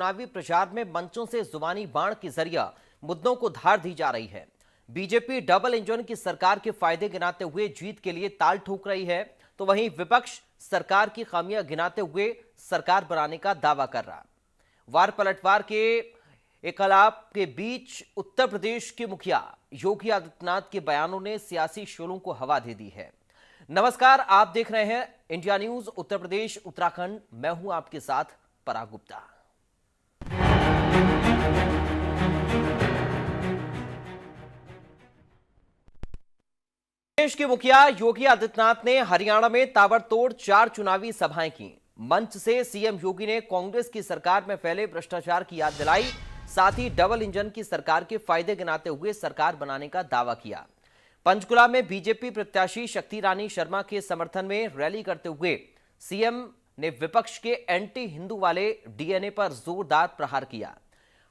चुनावी प्रचार में मंचों से जुबानी बाण के जरिए मुद्दों को धार दी जा रही है। बीजेपी डबल इंजन की सरकार के फायदे गिनाते हुए जीत के लिए ताल ठोक रही है, तो वहीं विपक्ष सरकार की खामियां गिनाते हुए सरकार बनाने का दावा कर रहा। वार पलटवार के इकलाब के बीच उत्तर प्रदेश के मुखिया योगी आदित्यनाथ के बयानों ने सियासी शोलों को हवा दे दी है। नमस्कार, आप देख रहे हैं इंडिया न्यूज उत्तर प्रदेश उत्तराखंड। मैं हूं आपके साथ पराग गुप्ता। प्रदेश के मुखिया योगी आदित्यनाथ ने हरियाणा में ताबड़तोड़ 4 चुनावी सभाएं की। मंच से सीएम योगी ने कांग्रेस की सरकार में फैले भ्रष्टाचार की याद दिलाई, साथ ही डबल इंजन की सरकार के फायदे गिनाते हुए सरकार बनाने का दावा किया। पंचकुला में बीजेपी प्रत्याशी शक्ति रानी शर्मा के समर्थन में रैली करते हुए सीएम ने विपक्ष के एंटी हिंदू वाले डीएनए पर जोरदार प्रहार किया।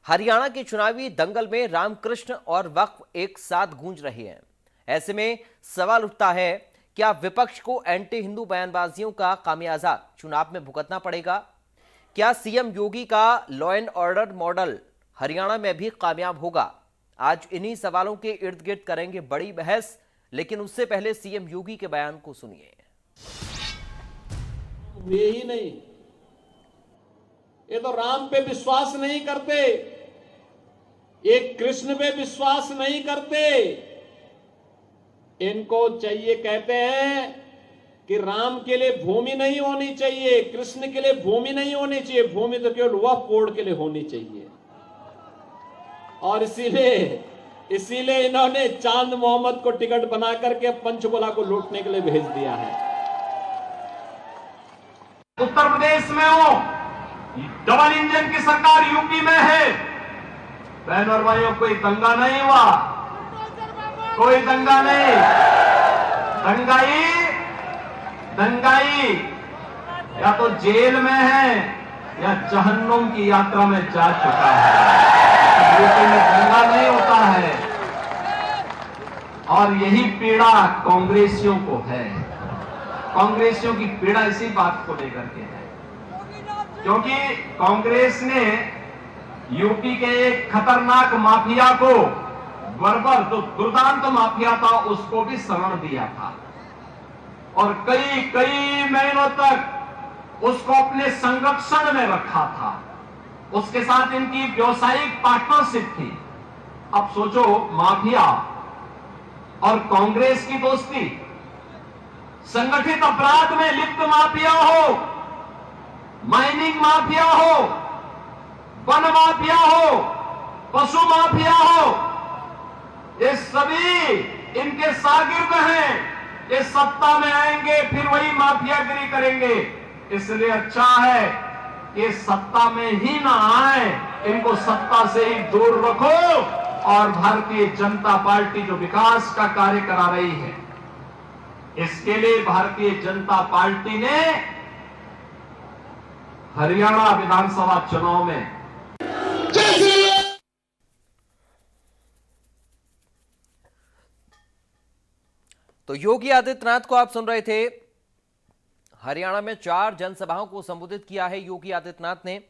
हरियाणा के चुनावी दंगल में रामकृष्ण और वक्फ एक साथ गूंज रहे हैं। ऐसे में सवाल उठता है, क्या विपक्ष को एंटी हिंदू बयानबाजियों का खामियाजा चुनाव में भुगतना पड़ेगा? क्या सीएम योगी का law and order model Haryana में भी कामयाब होगा? आज इन्हीं सवालों के इर्द गिर्द करेंगे बड़ी बहस, लेकिन उससे पहले सीएम योगी के बयान को सुनिए। वे ही नहीं, ये तो राम पे विश्वास नहीं करते, एक कृष्ण पे विश्वास नहीं करते। इनको चाहिए, कहते हैं कि राम के लिए भूमि नहीं होनी चाहिए, कृष्ण के लिए भूमि नहीं होनी चाहिए, भूमि तो केवल वक्फ बोर्ड के लिए होनी चाहिए। और इसीलिए इन्होंने चांद मोहम्मद को टिकट बना करके पंचकुला को लूटने के लिए भेज दिया है। उत्तर प्रदेश में हो, डबल इंजन की सरकार यूपी में है। बहन और भाइयों, कोई दंगा नहीं हुआ, कोई दंगा नहीं। दंगाई या तो जेल में है या जहन्नुम की यात्रा में जा चुका है। यूपी में दंगा नहीं होता है, और यही पीड़ा कांग्रेसियों को है। कांग्रेसियों की पीड़ा इसी बात को लेकर के है, क्योंकि कांग्रेस ने यूपी के एक खतरनाक माफिया को, बर्बर जो दुर्दांत माफिया था, उसको भी शरण दिया था और कई महीनों तक उसको अपने संरक्षण में रखा था। उसके साथ इनकी व्यावसायिक पार्टनरशिप थी। अब सोचो, माफिया और कांग्रेस की दोस्ती, संगठित अपराध में लिप्त माफिया हो, माइनिंग माफिया हो, वन माफिया हो, पशु माफिया हो, ये सभी इनके शागिर्द हैं। ये सत्ता में आएंगे फिर वही माफियागिरी करेंगे। इसलिए अच्छा है कि सत्ता में ही ना आए, इनको सत्ता से ही दूर रखो। और भारतीय जनता पार्टी जो विकास का कार्य करा रही है, इसके लिए भारतीय जनता पार्टी ने हरियाणा विधानसभा चुनाव में तो योगी आदित्यनाथ को आप सुन रहे थे। हरियाणा में 4 जनसभाओं को संबोधित किया है योगी आदित्यनाथ ने।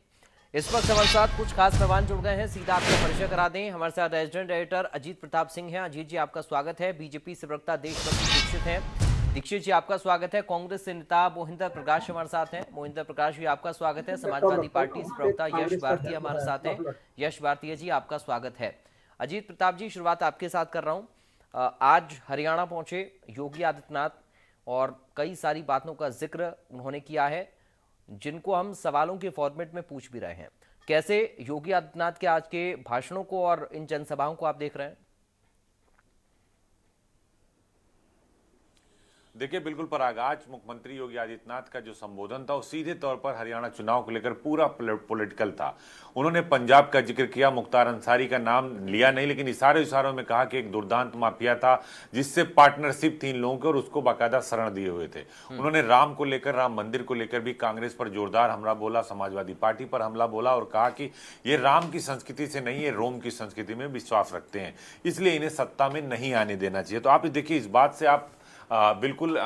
इस वक्त हमारे साथ कुछ खास मेहमान जुड़ गए हैं, सीधा आपका परिचय करा दें। हमारे साथ रेजिडेंट एडिटर अजीत प्रताप सिंह हैं। अजीत जी, आपका स्वागत है। बीजेपी से प्रवक्ता देशभक्ति दीक्षित हैं। दीक्षित जी, आपका स्वागत है। कांग्रेस से नेता मोहिंदर प्रकाश हमारे साथ हैं। मोहिंदर प्रकाश जी, आपका स्वागत है। समाजवादी पार्टी से प्रवक्ता यश भारती हमारे साथ हैं। यश भारती जी, आपका स्वागत है। अजीत प्रताप जी, शुरुआत आपके साथ कर रहा हूँ। आज हरियाणा पहुंचे योगी आदित्यनाथ और कई सारी बातों का जिक्र उन्होंने किया है, जिनको हम सवालों के फॉर्मेट में पूछ भी रहे हैं। कैसे योगी आदित्यनाथ के आज के भाषणों को और इन जनसभाओं को आप देख रहे हैं? देखिए, बिल्कुल पराग, आज मुख्यमंत्री योगी आदित्यनाथ का जो संबोधन था वो सीधे तौर पर हरियाणा चुनाव को लेकर पूरा पॉलिटिकल था। उन्होंने पंजाब का जिक्र किया, मुख्तार अंसारी का नाम लिया नहीं, लेकिन इशारों में कहा कि एक दुर्दांत माफिया था जिससे पार्टनरशिप थी इन लोगों की और उसको बाकायदा शरण दिए हुए थे। उन्होंने राम को लेकर, राम मंदिर को लेकर भी कांग्रेस पर जोरदार हमला बोला, समाजवादी पार्टी पर हमला बोला और कहा कि ये राम की संस्कृति से नहीं, ये रोम की संस्कृति में विश्वास रखते हैं, इसलिए इन्हें सत्ता में नहीं आने देना चाहिए। तो आप देखिए, इस बात से आप बिल्कुल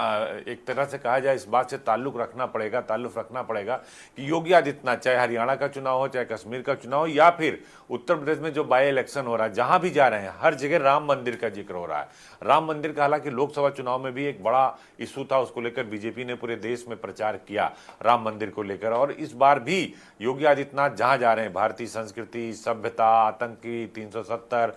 एक तरह से कहा जाए इस बात से ताल्लुक रखना पड़ेगा कि योगी आदित्यनाथ, चाहे हरियाणा का चुनाव हो, चाहे कश्मीर का चुनाव हो, या फिर उत्तर प्रदेश में जो बाई इलेक्शन हो रहा है, जहां भी जा रहे हैं हर जगह राम मंदिर का जिक्र हो रहा है। राम मंदिर का हालांकि लोकसभा चुनाव में भी एक बड़ा इशू था, उसको लेकर बीजेपी ने पूरे देश में प्रचार किया राम मंदिर को लेकर। और इस बार भी योगी आदित्यनाथ जहां जा रहे हैं, भारतीय संस्कृति, सभ्यता, आतंकी 370,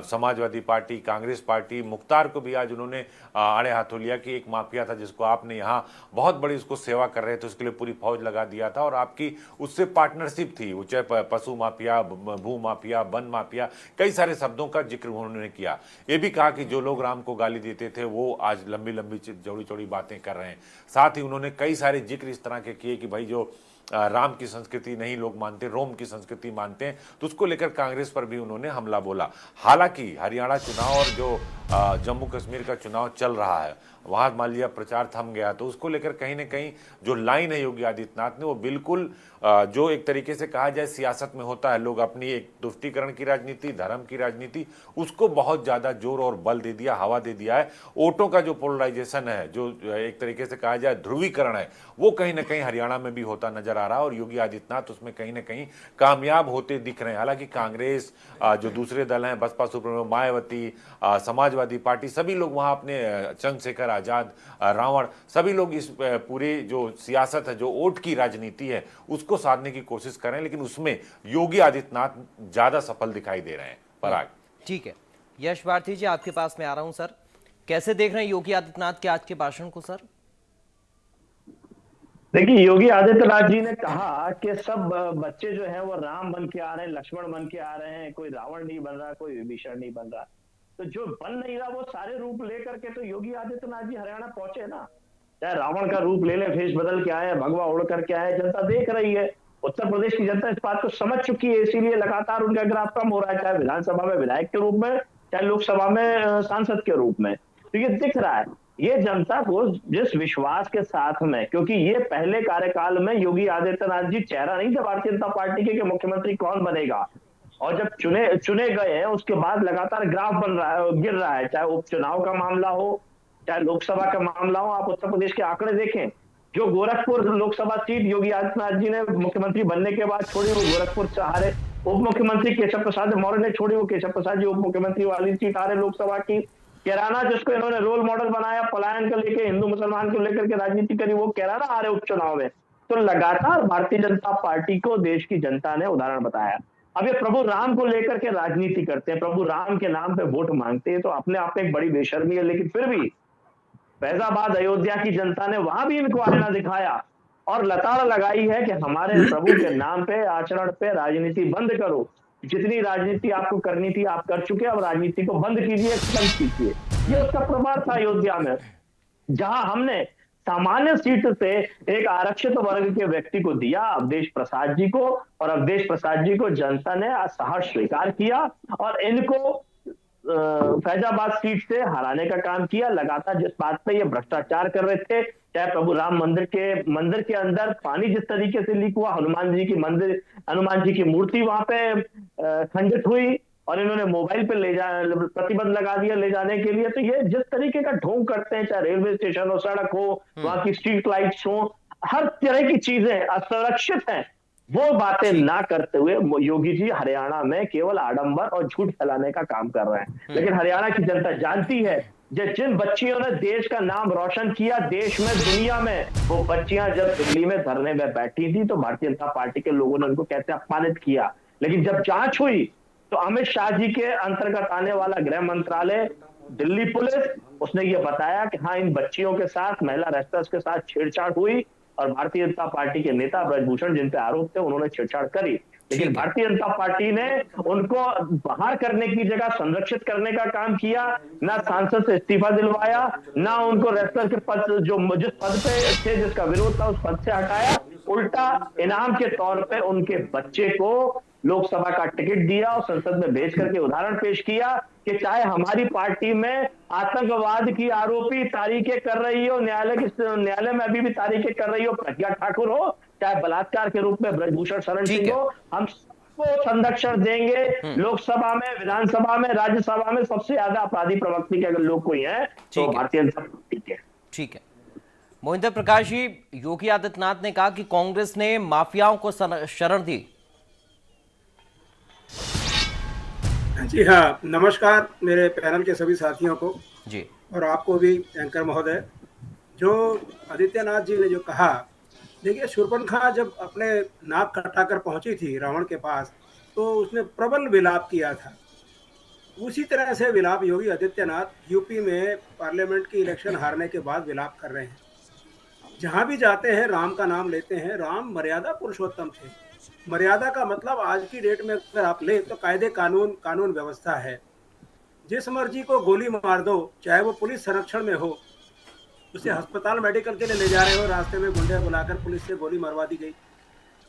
समाजवादी पार्टी, कांग्रेस पार्टी, मुख्तार को भी आज उन्होंने आड़े हाथों लिया कि एक माफिया था जिसको आपने यहाँ बहुत बड़ी उसको सेवा कर रहे थे, उसके लिए पूरी फौज लगा दिया था और आपकी उससे पार्टनरशिप थी। वो चाहे पशु माफिया, भू माफिया, वन माफिया, कई सारे शब्दों का जिक्र उन्होंने किया। ये भी कहा कि जो लोग राम को गाली देते थे वो आज लंबी लंबी चौड़ी चौड़ी बातें कर रहे हैं। साथ ही उन्होंने कई सारे जिक्र इस तरह के किए कि भाई जो राम की संस्कृति नहीं लोग मानते, रोम की संस्कृति मानते हैं, तो उसको लेकर कांग्रेस पर भी उन्होंने हमला बोला। हालांकि हरियाणा चुनाव और जो जम्मू कश्मीर का चुनाव चल रहा है वहां मान लिया प्रचार थम गया, तो उसको लेकर कहीं ना कहीं जो लाइन है योगी आदित्यनाथ ने वो बिल्कुल जो एक तरीके से कहा जाए सियासत में होता है, लोग अपनी एक तुष्टीकरण की राजनीति, धर्म की राजनीति, उसको बहुत ज्यादा जोर और बल दे दिया, हवा दे दिया है। वोटों का जो पोलराइजेशन है, जो एक तरीके से कहा जाए ध्रुवीकरण है, वो कहीं ना कहीं हरियाणा में भी होता नजर आ रहा है और योगी आदित्यनाथ उसमें कहीं ना कहीं कामयाब होते दिख रहे हैं। हालांकि कांग्रेस, जो दूसरे दल हैं, बसपा सुप्रीमो मायावती, समाजवादी पार्टी, सभी लोग वहां अपने चंद्रशेखर आजाद, रावण, सभी लोग इस पूरे जो सियासत है, जो वोट की राजनीति है, उसको साधने की कोशिश कर रहे हैं, लेकिन उसमें योगी आदित्यनाथ ज्यादा सफल दिखाई दे रहे हैं। पराग। ठीक है, यश भारती जी आपके पास में आ रहा हूं सर, कैसे देख रहे हैं योगी आदित्यनाथ के आज के भाषण को सर? देखिए, योगी आदित्यनाथ जी ने कहा कि सब बच्चे जो हैं वो राम बन के आ रहे हैं, लक्ष्मण बन के आ रहे हैं, कोई रावण नहीं बन रहा, कोई विभीषण नहीं बन रहा। तो जो बन नहीं रहा वो सारे रूप लेकर के तो योगी आदित्यनाथ जी हरियाणा पहुंचे ना। चाहे रावण का रूप ले ले, फेस बदल के आए, भगवा उड़ करके आए, जनता देख रही है। उत्तर प्रदेश की जनता इस बात को समझ चुकी है, इसीलिए लगातार उनका ग्राफ कम हो रहा है, चाहे विधानसभा में विधायक के रूप में, चाहे लोकसभा में सांसद के रूप में। तो ये दिख रहा है, ये जनता को जिस विश्वास के साथ में, क्योंकि ये पहले कार्यकाल में योगी आदित्यनाथ जी चेहरा नहीं थे भारतीय जनता पार्टी के कि मुख्यमंत्री कौन बनेगा, और जब चुने गए हैं उसके बाद लगातार ग्राफ बन रहा है, गिर रहा है। चाहे उपचुनाव का मामला हो, चाहे लोकसभा का मामला हो, आप उत्तर प्रदेश के आंकड़े देखें। जो गोरखपुर लोकसभा सीट योगी आदित्यनाथ जी ने मुख्यमंत्री बनने के बाद छोड़ी, वो गोरखपुर से हारे। उप मुख्यमंत्री केशव प्रसाद मौर्य ने छोड़ी, वो केशव प्रसाद जी उप मुख्यमंत्री वाली सीट हारे लोकसभा की। कैराना, जिसको इन्होंने रोल मॉडल बनाया, पलायन को लेकर, हिंदू मुसलमान को लेकर के राजनीति करी, वो कैराना हारे उपचुनाव में। तो लगातार भारतीय जनता पार्टी को देश की जनता ने उदाहरण बताया। अब ये प्रभु राम को लेकर के राजनीति करते हैं, प्रभु राम के नाम पे वोट मांगते हैं, तो अपने आप में एक बड़ी बेशर्मी है। लेकिन फिर भी फैजाबाद अयोध्या की जनता ने वहां भी इनको आईना दिखाया और लताड़ लगाई है कि हमारे प्रभु के नाम पे, आचरण पे राजनीति बंद करो। जितनी राजनीति आपको करनी थी आप कर चुके, अब राजनीति को बंद कीजिए, खत्म कीजिए। ये उसका प्रभाव था अयोध्या में, जहां हमने सामान्य सीट से एक आरक्षित वर्ग के व्यक्ति को दिया, अवधेश प्रसाद जी को, और अवधेश प्रसाद जी को जनता ने सहर्ष स्वीकार किया और इनको फैजाबाद सीट से हराने का काम किया। लगातार जिस बात पे ये भ्रष्टाचार कर रहे थे, चाहे प्रभु राम मंदिर के अंदर पानी जिस तरीके से लीक हुआ, हनुमान जी की मूर्ति वहां पे खंडित हुई और इन्होंने मोबाइल पे प्रतिबंध लगा दिया ले जाने के लिए। तो ये जिस तरीके का ढोंग करते हैं, चाहे रेलवे स्टेशन हो, सड़क हो, वहां की स्ट्रीट लाइट्स हो, हर तरह की चीजें असुरक्षित हैं, वो बातें ना करते हुए योगी जी हरियाणा में केवल आडंबर और झूठ फैलाने का काम कर रहे हैं। लेकिन हरियाणा की जनता जानती है, जिन बच्चियों ने देश का नाम रोशन किया देश में, दुनिया में, वो बच्चियां जब दिल्ली में धरने में बैठी थी तो भारतीय जनता पार्टी के लोगों ने उनको कैसे अपमानित किया। लेकिन जब जांच हुई तो अमित शाह जी के अंतर्गत आने वाला गृह मंत्रालय, दिल्ली पुलिस, उसने ये बताया कि हाँ, इन बच्चियों के साथ, महिला रेस्टर्स के साथ छेड़छाड़ हुई और भारतीय जनता पार्टी के नेता ब्रजभूषण जिन पे आरोप थे उन्होंने छेड़छाड़ करी। लेकिन भारतीय जनता पार्टी ने उनको बाहर करने की जगह संरक्षित करने का काम किया, ना सांसद से इस्तीफा दिलवाया, ना उनको रेस्टर के पद, जो जिस पद पे थे, जिसका विरोध था, उस पद से हटाया। उल्टा इनाम के तौर पे उनके बच्चे को लोकसभा का टिकट दिया और संसद में भेज करके उदाहरण पेश किया कि चाहे हमारी पार्टी में आतंकवाद की आरोपी तारीखें कर रही हो, न्यायालय में अभी भी तारीखें कर रही हो प्रज्ञा ठाकुर हो, चाहे बलात्कार के रूप में ब्रजभूषण शरण सिंह हो, हम सबको संरक्षण देंगे। लोकसभा में, विधानसभा में, राज्यसभा में सबसे ज्यादा अपराधी प्रवृत्ति के अगर लोग कोई है तो भारतीय जनता पार्टी के ठीक है। मोहिंदर प्रकाश जी, योगी आदित्यनाथ ने कहा कि कांग्रेस ने माफियाओं को शरण दी। जी हाँ, नमस्कार मेरे पैनल के सभी साथियों को जी और आपको भी एंकर महोदय। जो आदित्यनाथ जी ने जो कहा, देखिए शूर्पणखा जब अपने नाक कटाकर पहुंची थी रावण के पास, तो उसने प्रबल विलाप किया था। उसी तरह से विलाप योगी आदित्यनाथ यूपी में पार्लियामेंट की इलेक्शन हारने के बाद विलाप कर रहे हैं। जहां भी जाते हैं राम का नाम लेते हैं। राम मर्यादा पुरुषोत्तम थे। मर्यादा का मतलब आज की डेट में अगर आप ले तो कायदे कानून व्यवस्था है। जिस मर्जी को गोली मार दो, चाहे वो पुलिस संरक्षण में हो, उसे अस्पताल मेडिकल के लिए ले जा रहे हो, रास्ते में गुंडे बुलाकर पुलिस से गोली मरवा दी गई।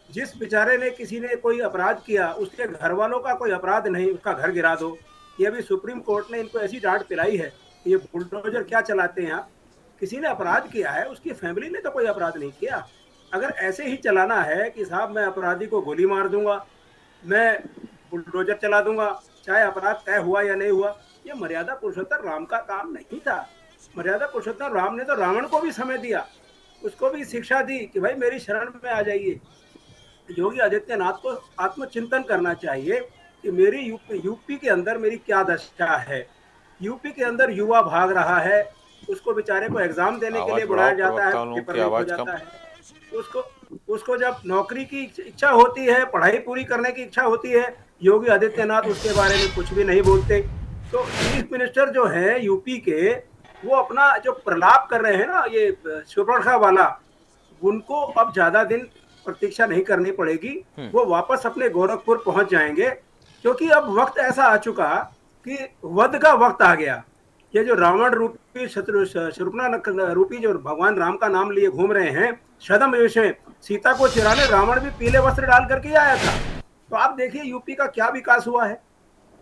जिस बेचारे ने किसी ने कोई अपराध किया, उसके घर वालों का कोई अपराध नहीं, उसका घर गिरा दो। ये अभी सुप्रीम कोर्ट ने इनको ऐसी डांट पिलाई है कि ये बुलडोजर क्या चलाते हैं आप। किसी ने अपराध किया है, उसकी फैमिली ने तो कोई अपराध नहीं किया। अगर ऐसे ही चलाना है कि साहब मैं अपराधी को गोली मार दूंगा, मैं बुलडोजर चला दूंगा, चाहे अपराध तय हुआ या नहीं हुआ, ये मर्यादा पुरुषोत्तम राम का काम नहीं था। मर्यादा पुरुषोत्तम राम ने तो रावण को भी समय दिया, उसको भी शिक्षा दी कि भाई मेरी शरण में आ जाइए। योगी आदित्यनाथ को आत्मचिंतन करना चाहिए कि मेरी यूपी के अंदर मेरी क्या दशा है। यूपी के अंदर युवा भाग रहा है, उसको बेचारे को एग्जाम देने के लिए बुलाया जाता है, पेपर लीक हो जाता है। उसको जब नौकरी की इच्छा होती है, पढ़ाई पूरी करने की इच्छा होती है, योगी आदित्यनाथ उसके बारे में कुछ भी नहीं बोलते। तो चीफ मिनिस्टर जो है यूपी के, वो अपना जो प्रलाप कर रहे हैं ना, ये शूर्पणखा वाला, उनको अब ज्यादा दिन प्रतीक्षा नहीं करनी पड़ेगी। वो वापस अपने गोरखपुर पहुंच जाएंगे, क्योंकि अब वक्त ऐसा आ चुका कि वध का वक्त आ गया। ये जो रावण रूपी शूर्पणखा रूपी जो भगवान राम का नाम लिए घूम रहे हैं, छद्म वेश में सीता को चिराने रावण भी पीले वस्त्र डाल करके आया था। तो आप देखिए यूपी का क्या विकास हुआ है।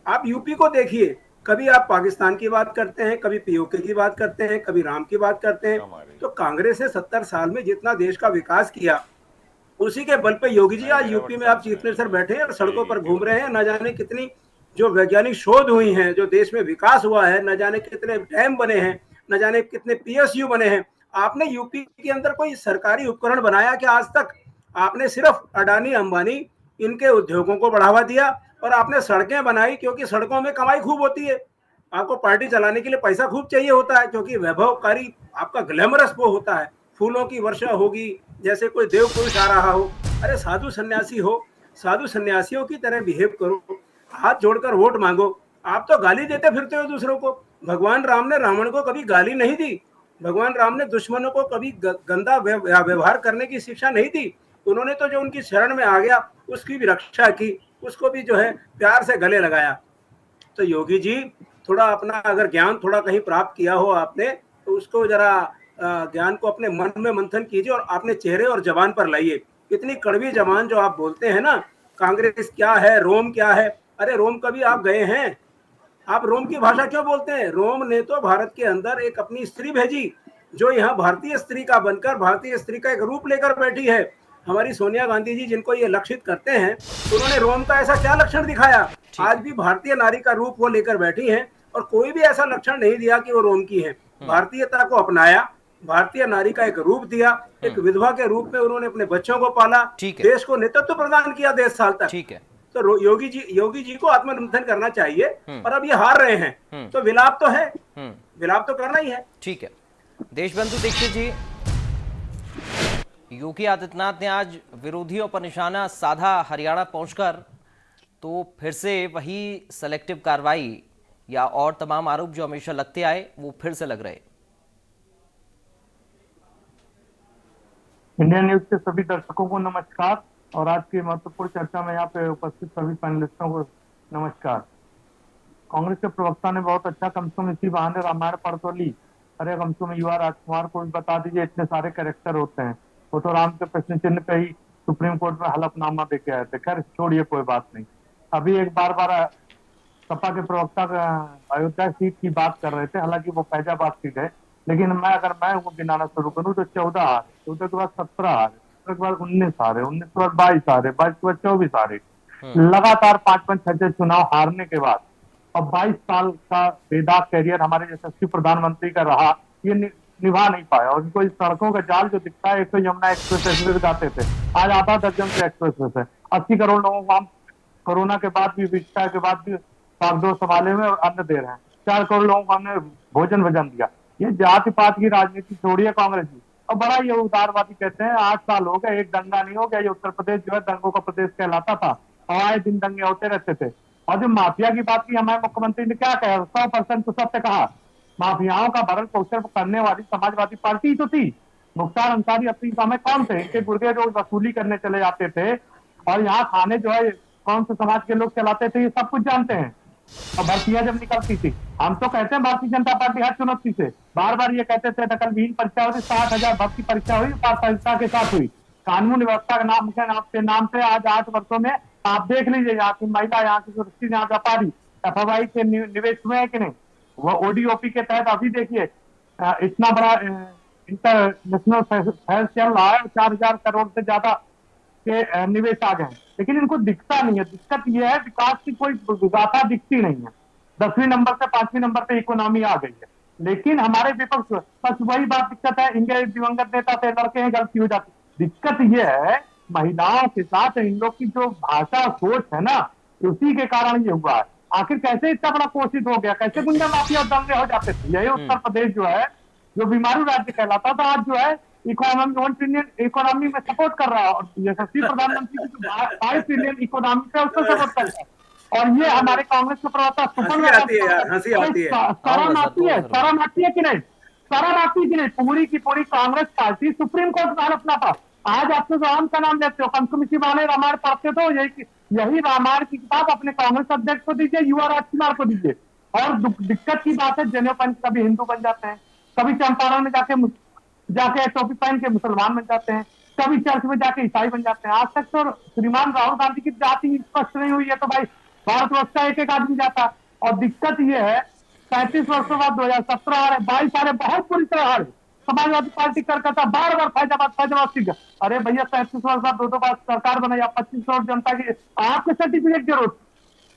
आप यूपी को देखिए, कभी आप पाकिस्तान की बात करते हैं, कभी पीओके की बात करते हैं, कभी राम की बात करते हैं। तो कांग्रेस ने 70 साल में जितना देश का विकास किया, उसी के बल पे योगी जी आज यूपी में आप चीफ मिनिस्टर बैठे हैं और सड़कों पर घूम रहे हैं। न जाने कितनी जो वैज्ञानिक शोध हुई हैं, जो देश में विकास हुआ है, न जाने कितने डैम बने हैं, न जाने कितने पीएसयू बने हैं। आपने यूपी के अंदर कोई सरकारी उपकरण बनाया कि आज तक? आपने सिर्फ अडानी अंबानी इनके उद्योगों को बढ़ावा दिया और आपने सड़कें बनाई, क्योंकि सड़कों में कमाई खूब होती है। आपको पार्टी चलाने के लिए पैसा खूब चाहिए होता है, क्योंकि वैभवकारी आपका ग्लैमरस वो होता है। फूलों की वर्षा होगी, जैसे कोई देव पुरुष आ रहा हो। अरे साधु सन्यासी हो, साधु सन्यासियों की तरह बिहेव करो, हाथ जोड़कर वोट मांगो। आप तो गाली देते फिरते हो दूसरों को। भगवान राम ने रावण को कभी गाली नहीं दी। भगवान राम ने दुश्मनों को कभी गंदा व्यवहार करने की शिक्षा नहीं दी। उन्होंने तो जो उनकी शरण में आ गया उसकी भी रक्षा की, उसको भी जो है प्यार से गले लगाया। तो योगी जी थोड़ा अपना अगर ज्ञान थोड़ा कहीं प्राप्त किया हो आपने, तो उसको जरा ज्ञान को अपने मन में मंथन कीजिए और अपने चेहरे और जबान पर लाइए। इतनी कड़वी जबान जो आप बोलते हैं ना, कांग्रेस क्या है, रोम क्या है। अरे रोम कभी आप गए हैं? आप रोम की भाषा क्यों बोलते हैं? रोम ने तो भारत के अंदर एक अपनी स्त्री भेजी, जो यहाँ भारतीय स्त्री का बनकर भारतीय स्त्री का एक रूप लेकर बैठी है। हमारी सोनिया गांधी जी जिनको ये लक्षित करते हैं, उन्होंने रोम का ऐसा क्या लक्षण दिखाया? आज भी भारतीय नारी का रूप वो लेकर बैठी हैं और कोई भी ऐसा लक्षण नहीं दिया कि वो रोम की है। भारतीयता को अपनाया, भारतीय नारी का एक रूप दिया, एक विधवा के रूप में उन्होंने अपने बच्चों को पाला, देश को नेतृत्व प्रदान किया 10 साल तक। ठीक है। तो योगी जी को आत्मचिंतन करना चाहिए। और अब ये हार रहे हैं, तो विलाप तो है, विलाप तो करना ही है। ठीक है। देशबंधु दीक्षित जी, योगी आदित्यनाथ ने आज विरोधियों पर निशाना साधा हरियाणा पहुंचकर, तो फिर से वही सेलेक्टिव कार्रवाई या और तमाम आरोप जो हमेशा लगते आए वो फिर से लग रहे। इंडिया न्यूज के सभी दर्शकों को नमस्कार और आज की महत्वपूर्ण चर्चा में यहाँ पे उपस्थित सभी पैनलिस्टों को नमस्कार। कांग्रेस के प्रवक्ता ने बहुत अच्छा, कम से कम इसी बहाने रामायण पढ़ तो ली। अरे कम से कम युवा राजकुमार को भी बता दीजिए, इतने सारे कैरेक्टर होते हैं। वो तो राम के प्रश्न चिन्ह पे ही सुप्रीम कोर्ट में हलफनामा दे के आए थे। खैर छोड़िए, कोई बात नहीं। अभी एक बार सपा के प्रवक्ता अयोध्या सीट की बात कर रहे थे, हालांकि वो फैजाबाद सीट है, लेकिन मैं वो गिनाना शुरू करूँ तो 14 आ रहे, 14 के बाद 17 आ रहे, 17 के बाद 19 आ रहे, 19 के बाद 22 आ रहे, 22 के बाद 24 आ रहे। लगातार 5-5, 6 चुनाव हारने के बाद अब 22 साल का बेदाग कैरियर हमारे यशस्वी प्रधानमंत्री का रहा। ये निभा नहीं पाया। और उनको इस सड़कों का जाल जो दिखता है, एक तो यमुना एक्सप्रेस गाते थे, आज आधा दर्जन से एक्सप्रेस है। 80 करोड़ लोगों को हम कोरोना के बाद भी, विस्तार के बाद भी भागदौड़ संभाले हुए अन्न दे रहे हैं। 4 करोड़ लोगों को हमने भोजन वजन दिया। ये जाति पात की राजनीति छोड़िए कांग्रेस जी, और बड़ा ये उदारवादी कहते हैं। 8 साल हो गए, एक दंगा नहीं हो गया। ये उत्तर प्रदेश जो है दंगों का प्रदेश कहलाता था, आए दिन दंगे होते रहते थे। और जो माफिया की बात की हमारे मुख्यमंत्री ने क्या कहा, 100% तो सत्य कहा। माफियाओं का भरण पोषण करने वाली समाजवादी पार्टी तो थी। मुख्तार अंसारी अपनी समय कौन थे, इनके गुर्दे जो वसूली करने चले जाते थे, और यहाँ खाने जो है कौन से समाज के लोग चलाते थे, ये सब कुछ जानते हैं। और भर्तियां जब निकलती थी, हम तो कहते हैं भारतीय जनता पार्टी हर चुनौती से, बार बार ये कहते थे नकलविहीन परीक्षा हुई, 60,000 भर्ती परीक्षा हुई, पारदर्शिता के साथ हुई। कानून व्यवस्था के नाम से आज 8 वर्षों में आप देख लीजिए, यहाँ की महिला, यहाँ की सुरक्षित, यहाँ व्यापारी FFI के निवेश हुए हैं कि नहीं। वो ODOP के तहत अभी देखिए इतना बड़ा इंटरनेशनल फेयर चल रहा है, 4,000 करोड़ से ज्यादा के निवेश आ गए, लेकिन इनको दिखता नहीं है। दिक्कत यह है, विकास की कोई गाथा दिखती नहीं है। 10वीं नंबर से 5वीं नंबर पे इकोनॉमी आ गई है, लेकिन हमारे विपक्ष बस वही बात दिक्कत है, इनके दिवंगत नेता से लड़के हैं, गलती हो जाती। दिक्कत यह है महिलाओं के साथ इन लोग की जो भाषा सोच है ना, उसी के कारण ये हुआ है। आखिर कैसे इतना बड़ा कोशिश हो गया, कैसे गुंडा माफिया दंगे हो जाते थे। यही उत्तर प्रदेश जो है, जो बीमारू राज्य कहलाता था, आज जो है इकोनॉमी 1 ट्रिलियन इकोनॉमी में सपोर्ट कर रहा है। और यशस्वी प्रधानमंत्री की 5 ट्रिलियन इकोनॉमी पे उसको सपोर्ट कर रहा है। और ये हमारे कांग्रेस के प्रवक्ता हंसी आती है यार, हंसी आती है। शर्म आती है, शर्म आती है कि नहीं, शर्म आती है कि नहीं। पूरी की पूरी कांग्रेस पार्टी सुप्रीम कोर्ट में अपना पास, आज आप तो राम का नाम लेते हो, पंचमुखी बाने रामायण पढ़ते तो यही रामायण की किताब अपने कांग्रेस अध्यक्ष को दीजिए, युवा राजकुमार को दीजिए। और दिक्कत की बात है, जनेऊ पंच कभी हिंदू बन जाते हैं, कभी चंपारण में जाके टोपी पहन के मुसलमान बन जाते हैं, कभी चर्च में जाके ईसाई बन जाते हैं। आज तक तो श्रीमान राहुल गांधी की जाति स्पष्ट नहीं हुई है, तो भाई भारतवर्ष का एक आदमी जाता। और दिक्कत यह है, 35 वर्षों बाद 2017 आ रहे, 22 आ रहे, बहुत बुरी तरह हार। समाजवादी पार्टी करता बार बार फैजाबाद सीख। अरे भैया 35 वर्ष बाद 2 बार सरकार बनाई, 25 करोड़ जनता की आपके सर्टिफिकेट जरूरत।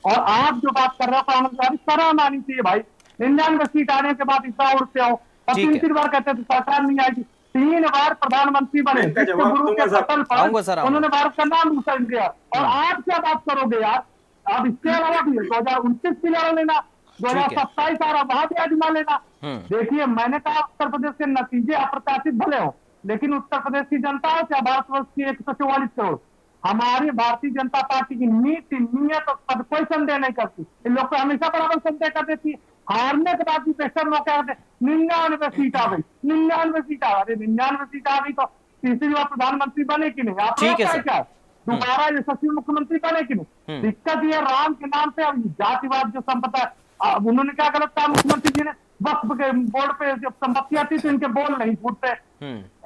और आप जो बात कर रहे हो कांग्रेस, शर्म आनी चाहिए भाई। 99 सीट आने के बाद इतना उड़ते हो, और 3 बार कहते थे सरकार नहीं आएगी। 3 बार प्रधानमंत्री बने, गुरु के पटल पर उन्होंने भारत का नाम रोशन किया। और आप क्या बात करोगे यार। अब इसके अलावा भी 2029 की लड़ा लेना, 2027 आ रहा, वहां भी आजमा लेना। देखिए, मैंने कहा उत्तर प्रदेश के नतीजे अप्रत्याशित भले हो, लेकिन उत्तर प्रदेश की जनता है क्या भारतवर्ष की 144 करोड़। हमारी भारतीय जनता पार्टी की नीति नियत पर कोई संदेह नहीं करती। इन लोग को हमेशा बराबर संदेह कर देती है। हारने के बाद भी प्रेशर लोग क्या कहते, 99 सीट आ गई, 99 सीट आ गई। 99 सीट आ गई तो तीसरी बार प्रधानमंत्री बने कि नहीं, आप क्या दोबारा यशस्वी मुख्यमंत्री बने कि नहीं। दिक्कत ये राम के नाम पे अब जातिवाद जो संपत्ति है, उन्होंने क्या गलत कहा मुख्यमंत्री जी ने, वक्फ के बोर्ड पे जब संपत्ति आती तो इनके बोल नहीं फूटते।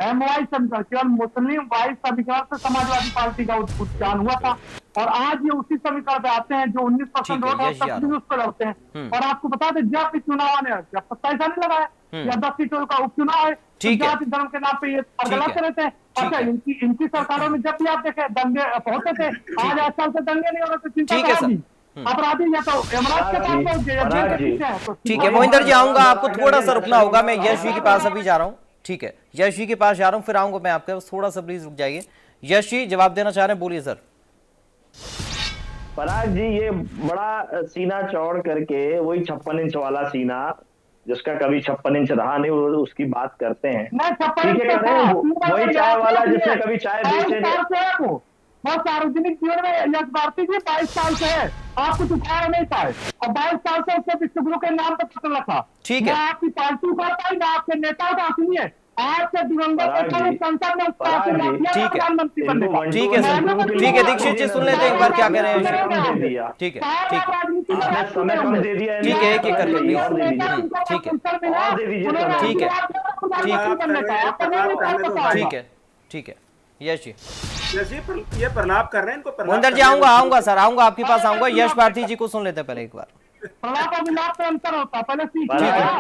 MY समीकरण, केवल मुस्लिम वाइज समीकरण से समाजवादी पार्टी का उत्थान हुआ था, और आज ये उसी समीकरण पे आते हैं जो 19% वोट उस पर लड़ते हैं। और आपको बता दें, जब भी चुनाव आने जब पैसा नहीं लगा है, या 10 सीटों का उपचुनाव है, जाति धर्म के नाम पे ये गलत रहते हैं। अच्छा, इनकी सरकारों में जब भी आप देखें दंगे होते थे, आज 8 साल से दंगे नहीं हो रहे, तो चिंता अपराधी या तो यमराज के पास पहुंच गए। ठीक है मोहिंदर जी, आऊंगा, आपको थोड़ा सा रुकना होगा। मैं यश जी के पास अभी जा रहा हूँ। ठीक है, यश जी के पास जा रहा हूँ, फिर आऊंगा मैं आपके पास। थोड़ा सा प्लीज रुक जाइए। यश जी जवाब देना चाह रहे हैं, बोलिए सर। पराग जी, ये बड़ा सीना चौड़ करके वही 56 इंच वाला सीना, जिसका कभी 56 इंच रहा नहीं, वो उसकी बात करते हैं। ठीक है, वही चाय वाला जिसने कभी चाय बेचे वो सार्वजनिक जीवन में यश भारती जी 22 साल से है, आप कुछ उखाड़ नहीं पाए, और 22 साल से उसने विश्वगुरु के नाम पर पत्र रखा। ठीक है, आपकी पार्टी का पाई ना आपके नेताओं का सुनिए, आपके दिवंगत संसद में प्रधानमंत्री बनने का। ठीक है सर, ठीक है, दीक्षित जी सुन लेते हैं एक बार क्या कह रहे हैं। ठीक है, ठीक है, समय कम दे दिया, ठीक है, एक-एक करके प्लीज। ठीक है, ठीक है, ठीक है, ठीक है, यश जी ये प्रलाप कर रहे हैं इनको। मोहिंदर जी आऊंगा सर, आऊंगा आपके पास आऊंगा। यश भारती जी को सुन लेते हैं पहले एक बार। प्रलाप और विलाप का अंतर होता पहले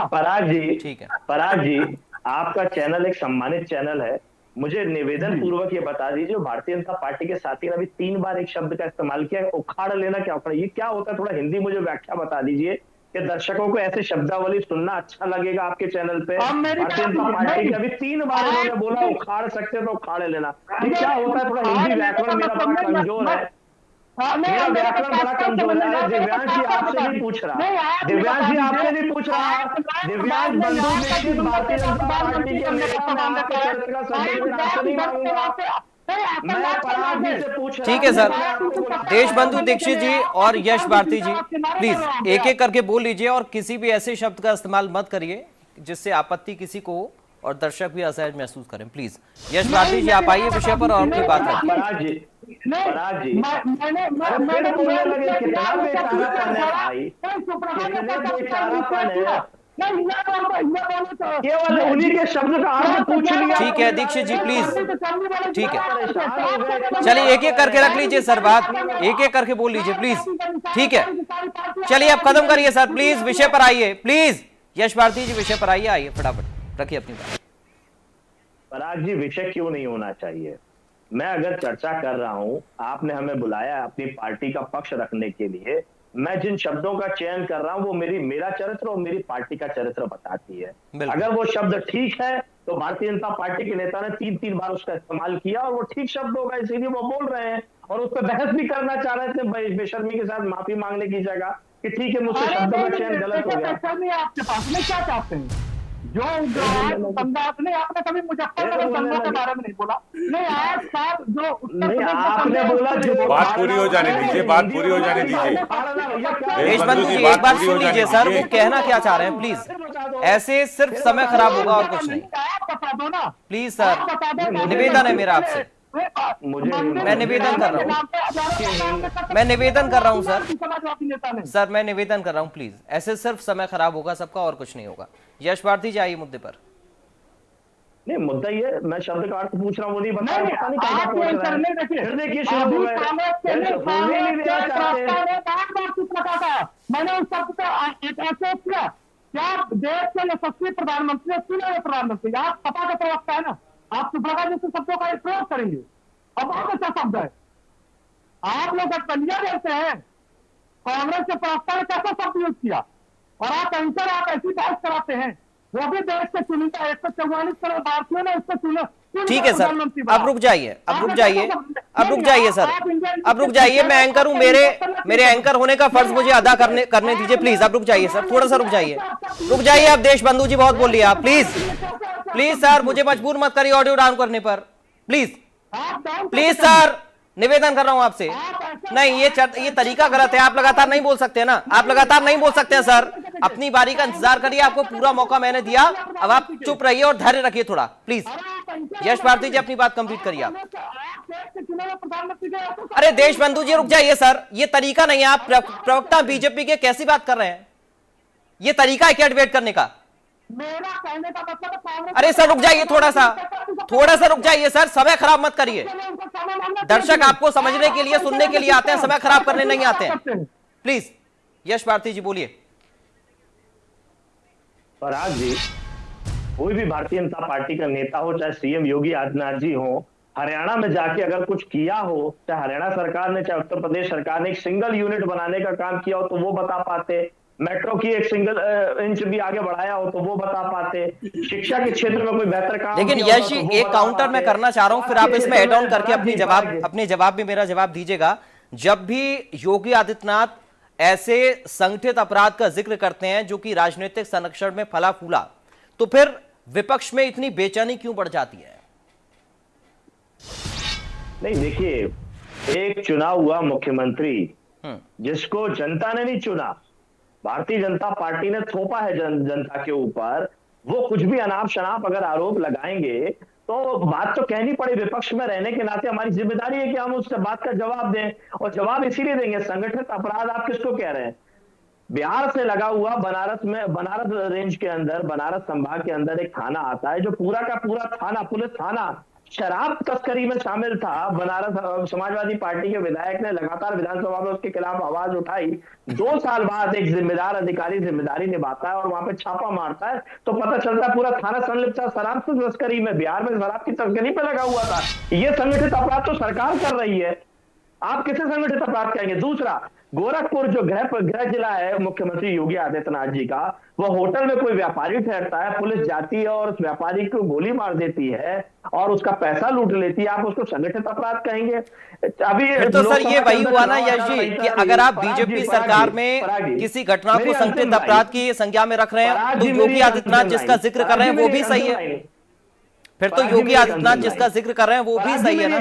पराग जी, ठीक है, पराग जी, आपका चैनल एक सम्मानित चैनल है। मुझे निवेदन पूर्वक ये बता दीजिए, भारतीय जनता पार्टी के साथी ने अभी 3 बार एक शब्द का इस्तेमाल किया, उखाड़ लेना। क्या उखाड़, ये क्या होता है? थोड़ा हिंदी मुझे व्याख्या बता दीजिए कि दर्शकों को ऐसे शब्दावली सुनना अच्छा लगेगा आपके चैनल पे? अब मेरी भारतीय जनता बात पार्टी के नहीं। अभी 3 बार इन्होंने बोला उखाड़ सकते तो उखाड़ लेना। ये क्या होता है, थोड़ा हिंदी व्याकरण मेरा बड़ा कमजोर है, मेरा व्याकरण बड़ा कमजोर है। दिव्यांश जी आपसे नहीं पूछ रहा, दिव्यांश जी आपसे नहीं पूछ रहा, दिव्यांश बंधु दीक्षित भारतीय जनता पार्टी के नेता, मैं आपके चरित्र का सर्टिफिकेट आपसे नहीं मांगूंगा, मैं पराग जी से पूछ रहा ठीक है सर। हूं। देशबंधु दीक्षित जी और यश भारती जी, प्लीज एक एक करके बोल लीजिए और किसी भी ऐसे शब्द का इस्तेमाल मत करिए जिससे आपत्ति किसी को हो और दर्शक भी असहज महसूस करें। प्लीज यश भारती जी आप आइए विषय पर और अपनी बात रखिए। पराग जी, पराग जी, मैंने बोलने लगे कितना बेचारापन है भाई, कितने बेचारापन है, केवल उन्हीं के शब्द का अर्थ पूछ लिया। ठीक है दीक्षित जी प्लीज, ठीक है चलिए एक एक करके रख लीजिए सर, बात एक एक करके बोल लीजिए प्लीज। ठीक है चलिए आप कदम करिए सर, प्लीज विषय पर आइए, प्लीज यश भारती जी विषय पर आइए फटाफट रखिए अपनी बात। पराग जी विषय क्यों नहीं होना चाहिए? मैं अगर चर्चा कर रहा हूं, आपने हमें बुलाया है अपनी पार्टी का पक्ष रखने के लिए, मैं जिन शब्दों का चयन कर रहा हूं वो मेरा चरित्र और मेरी पार्टी का चरित्र बताती है। अगर वो शब्द ठीक है तो भारतीय जनता पार्टी के नेता ने 3 बार उसका इस्तेमाल किया और वो ठीक शब्द होगा, इसीलिए वो बोल रहे हैं और उस पर बहस भी करना चाह रहे थे बेशर्मी के साथ, माफी मांगने की जगह कि ठीक है मुझसे शब्दों का चयन गलत हो गया। आपके पास में क्या चाहते हैं? जो आपने कभी मुजफ्फरनगर दंगों के बारे में नहीं बोला, नहीं आज साथ जो नहीं आपने बोला जो बात पूरी हो जाने दीजिए, बात पूरी हो जाने दीजिए। देशबंधु जी एक बार सुन लीजिए सर, वो कहना क्या चाह रहे हैं प्लीज, ऐसे सिर्फ समय खराब होगा और कुछ नहीं। प्लीज सर निवेदन है मेरा आपसे, मैं निवेदन कर रहा हूँ, मैं निवेदन कर रहा हूँ सर, मैं निवेदन कर रहा हूँ प्लीज, ऐसे सिर्फ समय खराब होगा सबका और कुछ नहीं होगा। यश भारती जी आइए मुद्दे पर। नहीं मुद्दा ये, मैं शब्द का अर्थ पूछ रहा हूँ वो नहीं बता रहा। मैंने उस शब्द का किया क्या देश के यशस्वी प्रधानमंत्री प्रधानमंत्री, आप सपा का प्रवक्ता है ना, आप सुप्रका जैसे शब्दों का प्रयोग करेंगे। अब और अच्छा शब्द है, आप लोग गठबंधन देते हैं, कांग्रेस के प्रवक्ता ने कैसा शब्द यूज किया और आप एंकर आप ऐसी बहस कराते हैं, वो भी देश के चुनिंदा 144 करोड़ भारतीयों ने उसको चुना। ठीक है सर अब रुक जाइए, अब रुक जाइए, अब रुक जाइए सर, अब रुक जाइए, मैं एंकर हूं, मेरे एंकर होने का फर्ज मुझे अदा करने दीजिए प्लीज। अब रुक जाइए सर, थोड़ा सा रुक जाइए आप देशबंधु जी बहुत बोल लिया आप, प्लीज सर मुझे मजबूर मत करिए ऑडियो डाउन करने पर, प्लीज सर निवेदन कर रहा हूं आपसे। नहीं ये तरीका गलत है, आप लगातार नहीं बोल सकते ना, आप लगातार नहीं बोल सकते सर, अपनी बारी का इंतजार करिए, आपको पूरा मौका मैंने दिया, अब आप चुप रहिए और धैर्य रखिए थोड़ा प्लीज। यश भारती जी अपनी बात कंप्लीट करिए आप। अरे देशबंधु जी रुक जाइए सर, ये तरीका नहीं है, आप प्रवक्ता बीजेपी के कैसी बात कर रहे हैं, ये तरीका है क्या डिबेट करने का? मेरा कहने का मतलब अरे सर रुक जाइए, थोड़ा सा रुक जाइए सर, समय खराब मत करिए, दर्शक आपको समझने के लिए सुनने के लिए आते हैं, समय खराब करने नहीं आते हैं। प्लीज यश भारती जी बोलिए। पराग जी, कोई भी भारतीय जनता पार्टी का नेता हो, चाहे सीएम योगी आदित्यनाथ जी हो, हरियाणा में जाके अगर कुछ किया हो, चाहे हरियाणा सरकार ने चाहे उत्तर प्रदेश सरकार ने एक सिंगल यूनिट बनाने का काम किया हो तो वो बता पाते, मेट्रो की एक सिंगल इंच भी आगे बढ़ाया हो तो वो बता पाते, शिक्षा के क्षेत्र में कोई बेहतर काम। लेकिन यश एक काउंटर मैं करना चाह रहा हूं, फिर आप इसमें एड ऑन करके अपने जवाब भी मेरा जवाब दीजिएगा। जब भी योगी आदित्यनाथ ऐसे संगठित अपराध का जिक्र करते हैं जो कि राजनीतिक संरक्षण में फला फूला, तो फिर विपक्ष में इतनी बेचैनी क्यों बढ़ जाती है? नहीं देखिए, एक चुना हुआ मुख्यमंत्री जिसको जनता ने नहीं चुना, भारतीय जनता पार्टी ने थोपा है जनता के ऊपर, वो कुछ भी अनाप शनाप अगर आरोप लगाएंगे तो बात तो कहनी पड़े। विपक्ष में रहने के नाते हमारी जिम्मेदारी है कि हम उस बात का जवाब दें, और जवाब इसीलिए देंगे, संगठित अपराध आप किसको कह रहे हैं? बिहार से लगा हुआ बनारस रेंज के अंदर, बनारस संभाग के अंदर एक थाना आता है जो पूरा का पूरा थाना, पुलिस थाना शराब तस्करी में शामिल था। बनारस समाजवादी पार्टी के विधायक ने लगातार विधानसभा में उसके खिलाफ आवाज उठाई। 2 साल बाद एक जिम्मेदार अधिकारी जिम्मेदारी निभाता है और वहां पे छापा मारता है तो पता चलता है पूरा थाना संलिप्त था शराब की तस्करी में, बिहार में शराब की तस्करी पे लगा हुआ था। ये संगठित अपराध तो सरकार कर रही है, आप किसे संगठित अपराध कहेंगे? दूसरा, गोरखपुर जो गृह जिला है मुख्यमंत्री योगी आदित्यनाथ जी का, वह होटल में कोई व्यापारी ठहरता है, पुलिस जाती है और उस व्यापारी को गोली मार देती है और उसका पैसा लूट लेती है, आप उसको संगठित अपराध कहेंगे? अभी फिर तो सर ये वही हुआ ना यश जी कि अगर आप बीजेपी सरकार में किसी घटना को संगठित अपराध की संज्ञा में रख रहे हैं तो योगी आदित्यनाथ जिसका जिक्र कर रहे हैं वो भी सही है। फिर तो योगी आदित्यनाथ जिसका जिक्र कर रहे हैं वो भी सही है ना।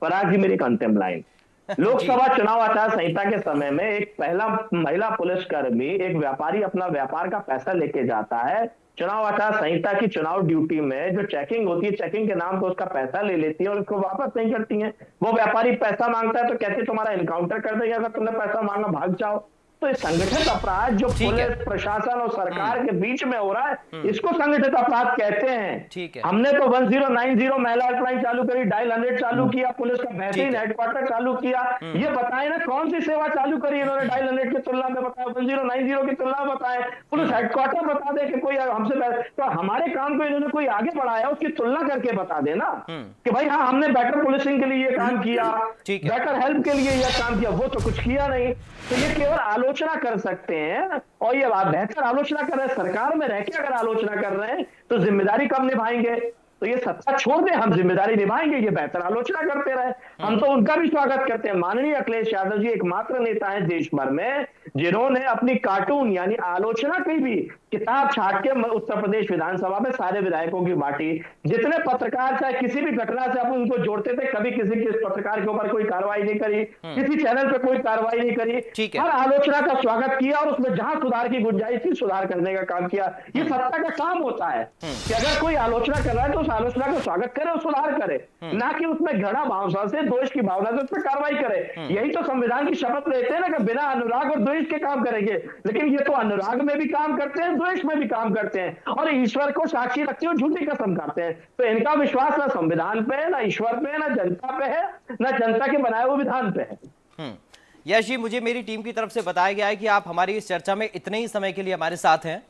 पराग जी मेरी एक अंतिम लाइन, लोकसभा चुनाव आचार संहिता के समय में एक पहला महिला पुलिसकर्मी एक व्यापारी अपना व्यापार का पैसा लेके जाता है, चुनाव आचार संहिता की चुनाव ड्यूटी में जो चेकिंग होती है, चेकिंग के नाम पर उसका पैसा ले लेती है और उसको वापस नहीं करती है। वो व्यापारी पैसा मांगता है तो कहते तुम्हारा इनकाउंटर कर देंगे अगर तुमने पैसा मांगा, भाग जाओ। तो ये संगठित अपराध जो पुलिस प्रशासन और सरकार के बीच में हो रहा है, इसको संगठित अपराध कहते हैं। ठीक है। हमने तो 1090 महिला हेल्पलाइन चालू करी, डायल 100 चालू किया, पुलिस का बेहतरीन हेडक्वार्टर चालू किया। ये बताएं ना कौन सी सेवा चालू करी इन्होंने डायल 100 की तुलना में, बताया 1090 की तुलना में बताएं, पुलिस हेडक्वार्टर बता दे कि कोई हमसे, तो हमारे काम को इन्होंने कोई आगे बढ़ाया उसकी तुलना करके बता देना कि भाई हाँ हमने बेटर पुलिसिंग के लिए ये काम किया, बेटर हेल्प के लिए यह काम किया, वो तो कुछ किया नहीं। तो ये केवल आलोचना कर सकते हैं और ये बेहतर आलोचना कर रहे हैं, सरकार में रह के अगर आलोचना कर रहे हैं तो जिम्मेदारी कब निभाएंगे? तो ये सत्ता छोड़ दे, हम जिम्मेदारी निभाएंगे, ये बेहतर आलोचना करते रहे। हम तो उनका भी स्वागत करते हैं। माननीय अखिलेश यादव जी एकमात्र नेता हैं देश भर में जिन्होंने अपनी कार्टून यानी आलोचना की भी किताब छाट के उत्तर प्रदेश विधानसभा में सारे विधायकों की बांटी। जितने पत्रकार चाहे किसी भी घटना से आप उनको जोड़ते थे, कभी किसी के पत्रकार के ऊपर कोई कार्रवाई नहीं करी, किसी चैनल पे कोई कार्रवाई नहीं करी, हर आलोचना का स्वागत किया और उसमें जहां सुधार की गुंजाइश थी सुधार करने का काम किया। ये सत्ता का काम होता है कि अगर कोई आलोचना कर रहा है तो उस आलोचना का स्वागत करे और सुधार करे, ना कि उसमें घृणा भावना से, द्वेष की भावना से उस पर कार्रवाई करे। यही तो संविधान की शपथ लेते हैं ना कि बिना अनुराग और द्वेष के काम करेंगे, लेकिन ये तो अनुराग में भी काम करते हैं, द्वेष में भी काम करते हैं और ईश्वर को साक्षी रखते हुए झूठी कसम खाते हैं। तो इनका विश्वास ना संविधान पे है, ना ईश्वर पे है, ना जनता पे है, ना जनता के बनाए हुए विधान पे है। यश जी, मुझे मेरी टीम की तरफ से बताया गया है कि आप हमारी इस चर्चा में इतने ही समय के लिए हमारे साथ हैं।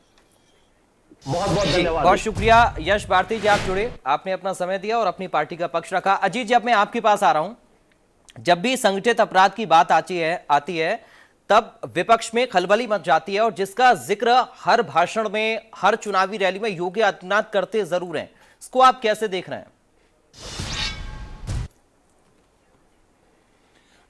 बहुत बहुत धन्यवाद। बहुत शुक्रिया यश भारती जी, आप जुड़े, आपने अपना समय दिया और अपनी पार्टी का पक्ष रखा। अजीत जी, अब मैं आपके पास आ रहा हूं। जब भी संगठित अपराध की बात आती है तब विपक्ष में खलबली मच जाती है और जिसका जिक्र हर भाषण में, हर चुनावी रैली में योगी आदित्यनाथ करते जरूर हैं। इसको आप कैसे देख रहे हैं?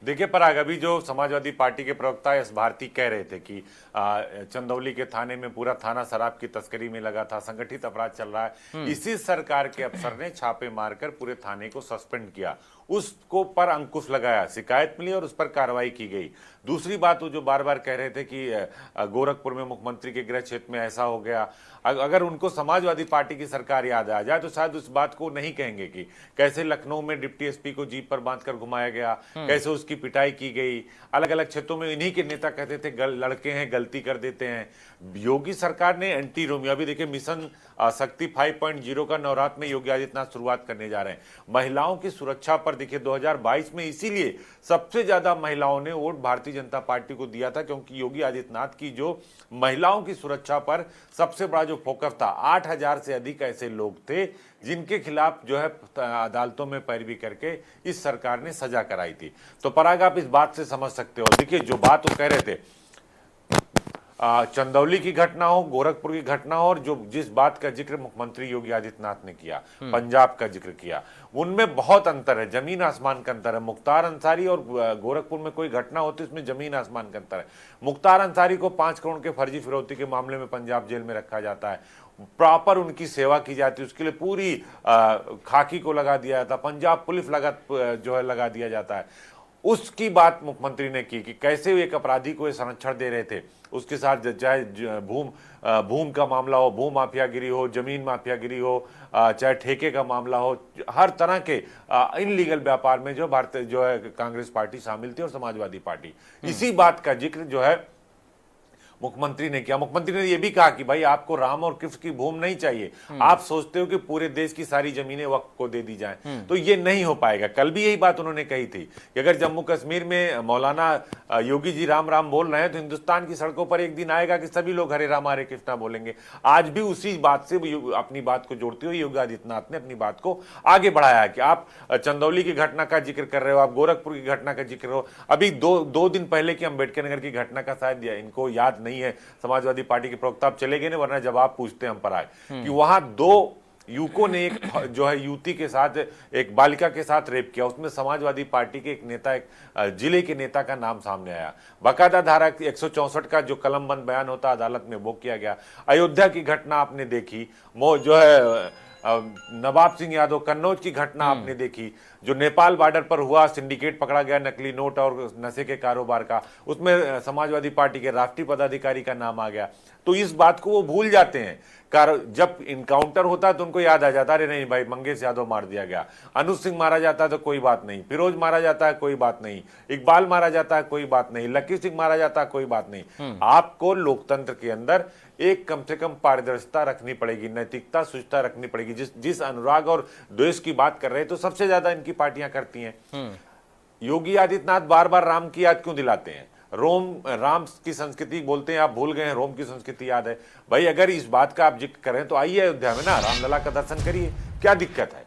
देखिए पराग, अभी जो समाजवादी पार्टी के प्रवक्ता एस भारती कह रहे थे कि चंदौली के थाने में पूरा थाना शराब की तस्करी में लगा था, संगठित अपराध चल रहा है, इसी सरकार के अफसर ने छापे मारकर पूरे थाने को सस्पेंड किया, उसको पर अंकुश लगाया, शिकायत मिली और उस पर कार्रवाई की गई। दूसरी बात वो जो बार बार कह रहे थे कि गोरखपुर में मुख्यमंत्री के गृह क्षेत्र में ऐसा हो गया, अगर उनको समाजवादी पार्टी की सरकार याद आ जाए तो शायद उस बात को नहीं कहेंगे कि कैसे लखनऊ में डिप्टी एसपी को जीप पर बांधकर घुमाया गया, कैसे उसकी पिटाई की गई। अलग अलग क्षेत्रों में इन्हीं के नेता कहते थे लड़के हैं, गलती कर देते हैं। योगी सरकार ने एंटी रोमियो, अभी देखिए मिशन शक्ति 5.0 का नवरात्र में योगी आदित्यनाथ शुरुआत करने जा रहे हैं। महिलाओं की सुरक्षा पर देखिए 2022 में इसीलिए सबसे ज्यादा महिलाओं ने वोट भारतीय जनता पार्टी को दिया था, क्योंकि योगी आदित्यनाथ की जो महिलाओं की सुरक्षा पर सबसे बड़ा जो फोकस था, 8000 से अधिक ऐसे लोग थे जिनके खिलाफ जो है अदालतों में पैरवी करके इस सरकार ने सजा कराई थी। तो पराग, आप इस बात से समझ सकते हो। देखिए जो बात वो कह रहे थे, चंदौली की घटना हो, गोरखपुर की घटना हो, और जो जिस बात का जिक्र मुख्यमंत्री योगी आदित्यनाथ ने किया, पंजाब का जिक्र किया, उनमें बहुत अंतर है, जमीन आसमान का अंतर है। मुख्तार अंसारी और गोरखपुर में कोई घटना होती है, उसमें जमीन आसमान का अंतर है। मुख्तार अंसारी को 5 करोड़ के फर्जी फिरौती के मामले में पंजाब जेल में रखा जाता है, प्रॉपर उनकी सेवा की जाती है, उसके लिए पूरी खाकी को लगा दिया जाता है, पंजाब पुलिस जो है लगा दिया जाता है। उसकी बात मुख्यमंत्री ने की कि कैसे एक अपराधी को ये संरक्षण दे रहे थे, उसके साथ चाहे भूमि का मामला हो, भू माफियागिरी हो, जमीन माफियागिरी हो, चाहे ठेके का मामला हो, हर तरह के इनलीगल व्यापार में जो भारतीय जो है कांग्रेस पार्टी शामिल थी और समाजवादी पार्टी। इसी बात का जिक्र जो है मुख्यमंत्री ने किया। मुख्यमंत्री ने यह भी कहा कि भाई आपको राम और कृष्ण की भूमि नहीं चाहिए, आप सोचते हो कि पूरे देश की सारी जमीनें वक्फ को दे दी जाएं, तो ये नहीं हो पाएगा। कल भी यही बात उन्होंने कही थी कि अगर जम्मू कश्मीर में मौलाना योगी जी राम राम बोल रहे हैं, तो हिंदुस्तान की सड़कों पर एक दिन आएगा कि सभी लोग हरे राम हरे कृष्णा बोलेंगे। आज भी उसी बात से अपनी बात को जोड़ते हुए योगी आदित्यनाथ ने अपनी बात को आगे बढ़ाया है कि आप चंदौली की घटना का जिक्र कर रहे हो, आप गोरखपुर की घटना का जिक्र हो, अभी दो दिन पहले की अम्बेडकर नगर की घटना का शायद इनको याद नहीं है, समाजवादी पार्टी के प्रवक्ता आप चले गए ना, वरना जब आप पूछते हम पर आए कि वहां 2 युवकों ने एक जो है युवती के साथ, एक बालिका के साथ रेप किया, उसमें समाजवादी पार्टी के एक नेता, एक जिले के नेता का नाम सामने आया। बाकायदा धारा 164 का जो कलमबंद बयान होता अदालत में वो किया गया। अयोध्या की घटना आपने देखी, जो है नवाब सिंह यादव कन्नौज की घटना आपने देखी, जो नेपाल बॉर्डर पर हुआ, सिंडिकेट पकड़ा गया नकली नोट और नशे के कारोबार का, उसमें समाजवादी पार्टी के राष्ट्रीय पदाधिकारी का नाम आ गया। तो इस बात को वो भूल जाते हैं। जब इनकाउंटर होता है तो उनको याद आ जाता है, अरे नहीं भाई मंगेश यादव मार दिया गया, अनुज सिंह मारा जाता है तो कोई बात नहीं, फिरोज मारा जाता है कोई बात नहीं, इकबाल मारा जाता है कोई बात नहीं, लकी सिंह मारा जाता है कोई बात नहीं। आपको लोकतंत्र के अंदर एक कम से कम पारदर्शिता रखनी पड़ेगी, नैतिकता, शुचिता रखनी पड़ेगी। जिस अनुराग और द्वेष की बात कर रहे हैं तो सबसे ज्यादा इनकी पार्टियां करती हैं। योगी आदित्यनाथ बार बार राम की याद क्यों दिलाते हैं? राम की संस्कृति बोलते हैं, आप भूल गए हैं, रोम की संस्कृति याद है। भाई अगर इस बात का आप जिक्र करें तो आइए अयोध्या में ना, रामलला का दर्शन करिए, क्या दिक्कत है?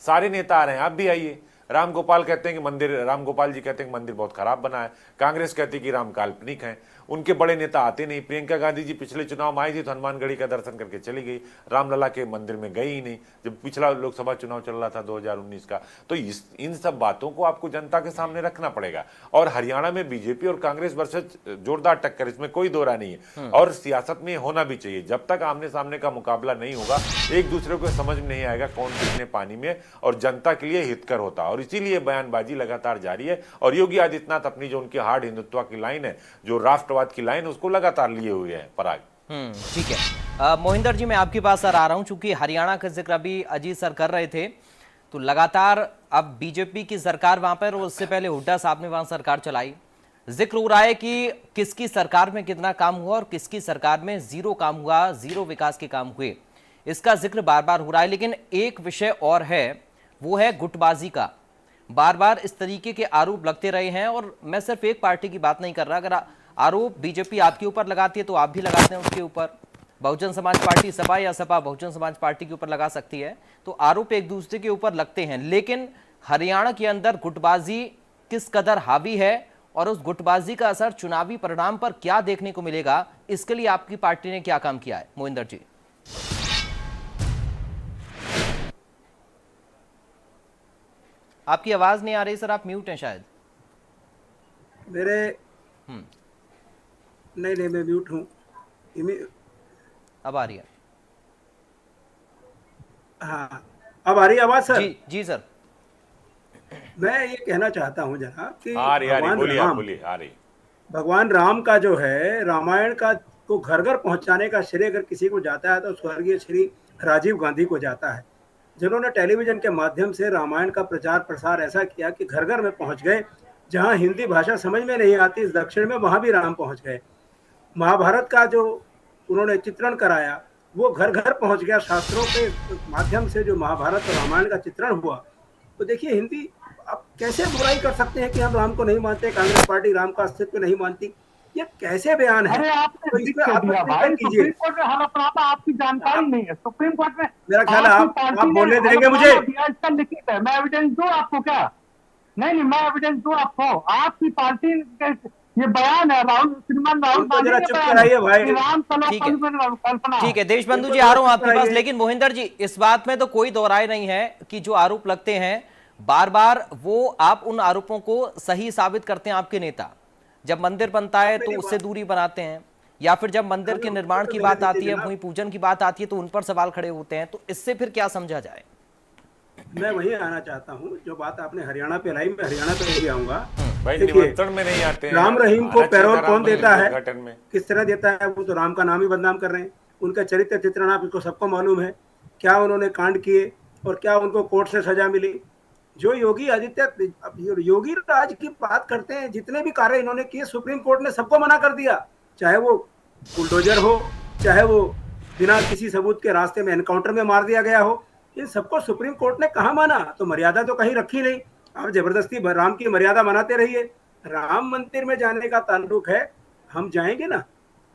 सारे नेता आ रहे हैं, आप भी आइए। राम गोपाल कहते हैं कि मंदिर, राम गोपाल जी कहते हैं कि मंदिर बहुत खराब बना है, कांग्रेस कहती है कि राम काल्पनिक है, उनके बड़े नेता आते नहीं। प्रियंका गांधी जी पिछले चुनाव में आई थी तो हनुमानगढ़ी का दर्शन करके चली गई, रामलला के मंदिर में गई ही नहीं, जब पिछला लोकसभा चुनाव चल रहा था 2019 का। तो इन सब बातों को आपको जनता के सामने रखना पड़ेगा। और हरियाणा में बीजेपी और कांग्रेस वर्सेस जोरदार टक्कर, इसमें कोई दो राय नहीं है, और सियासत में होना भी चाहिए। जब तक आमने सामने का मुकाबला नहीं होगा, एक दूसरे को समझ में नहीं आएगा कौन कितने पानी में और जनता के लिए हितकर होता है। और इसीलिए बयानबाजी लगातार जारी है। और योगी आदित्यनाथ अपनी जो उनकी हार्ड हिंदुत्व की लाइन है, जो राष्ट्रवाद की लाइन, उसको लगातार लिए हुए हैं। पराग, ठीक है। मोहिंदर जी, मैं आपके पास आ रहा हूं, चूंकि हरियाणा का जिक्र अभी अजीत सर कर रहे थे, तो लगातार अब बीजेपी की सरकार वहां पर, और उससे पहले हुड्डा साहब ने वहां सरकार चलाई। जिक्र हो रहा है कि किसकी सरकार में कितना काम हुआ और किसकी सरकार में जीरो काम हुआ, जीरो विकास के काम हुए, इसका जिक्र बार बार हो रहा है। लेकिन एक विषय और है, वो है गुटबाजी का। बार बार इस तरीके के आरोप लगते रहे हैं, और मैं सिर्फ एक पार्टी की बात नहीं कर रहा। अगर आरोप बीजेपी आपके ऊपर लगाती है तो आप भी लगाते हैं उसके ऊपर, बहुजन समाज पार्टी सपा या सपा बहुजन समाज पार्टी के ऊपर लगा सकती है, तो आरोप एक दूसरे के ऊपर लगते हैं। लेकिन हरियाणा के अंदर गुटबाजी किस कदर हावी है और उस गुटबाजी का असर चुनावी परिणाम पर क्या देखने को मिलेगा, इसके लिए आपकी पार्टी ने क्या काम किया है? मोहिंदर जी, आपकी आवाज नहीं आ रही सर, आप म्यूट हैं शायद। मेरे नहीं, मैं म्यूट हूँ। अब आ रही है? हाँ, अब आ रही है आवाज सर? जी सर। मैं ये कहना चाहता हूँ जनाब कि भगवान राम का जो है, रामायण का को घर घर पहुंचाने का श्रेय अगर किसी को जाता है तो स्वर्गीय श्री राजीव गांधी को जाता है, जिन्होंने टेलीविजन के माध्यम से रामायण का प्रचार प्रसार ऐसा किया कि घर घर में पहुंच गए। जहां हिंदी भाषा समझ में नहीं आती इस दक्षिण में, वहां भी राम पहुंच गए। महाभारत का जो उन्होंने चित्रण कराया वो घर घर पहुंच गया। शास्त्रों के माध्यम से जो महाभारत और रामायण का चित्रण हुआ, तो देखिए हिंदी, आप कैसे बुराई कर सकते हैं कि हम राम को नहीं मानते, कांग्रेस पार्टी राम का अस्तित्व नहीं मानती, ये कैसे बयान है? अरे आपने तो इसमें आप सुप्रीम कोर्ट में हाल अपना आपकी जानकारी नहीं है। सुप्रीम कोर्ट में मेरा ख्याल है आप बोलने देंगे मुझे? इसका लिखित है, मैं एविडेंस दूं आपको क्या? नहीं, मैं एविडेंस दूं आपको। आपकी पार्टी ये बयान है, श्रीमान राहुल गांधी चुप कराइए भाई। ठीक है देशबंधु जी, आ रहा हूं आपके पास। लेकिन मोहिंदर जी, इस बात में तो कोई दो राय नहीं है कि जो आरोप लगते हैं बार बार, वो आप उन आरोपों को सही साबित करते हैं आपके नेता। जब मंदिर बनता है तो उससे दूरी बनाते हैं, या फिर जब मंदिर के निर्माण की बात आती है, भूमि पूजन की बात आती है, तो उन पर सवाल खड़े होते हैं। तो इससे फिर क्या समझा जाए? मैं वही आना चाहता हूँ, जो बात आपने हरियाणा पे लाई, मैं हरियाणा पे ही आऊंगा। भाई निमंत्रण में नहीं आते हैं। राम रहीम को पैरोल कौन देता है, किस तरह देता है? वो तो राम का नाम ही बदनाम कर रहे हैं। उनका चरित्र चित्रण आपको सबको मालूम है, क्या उन्होंने कांड किए और क्या उनको कोर्ट से सजा मिली। जो योगी योगी राज की बात करते हैं, जितने भी कार्य इन्होंने किए सुप्रीम कोर्ट ने सबको मना कर दिया, चाहे वो बुलडोजर हो, चाहे वो बिना किसी सबूत के रास्ते में एनकाउंटर में मार दिया गया हो, इन सबको सुप्रीम कोर्ट ने कहाँ माना? तो मर्यादा तो कहीं रखी नहीं। आप जबरदस्ती राम की मर्यादा बनाते रहिए। राम मंदिर में जाने का ताल्लुक है, हम जाएंगे ना,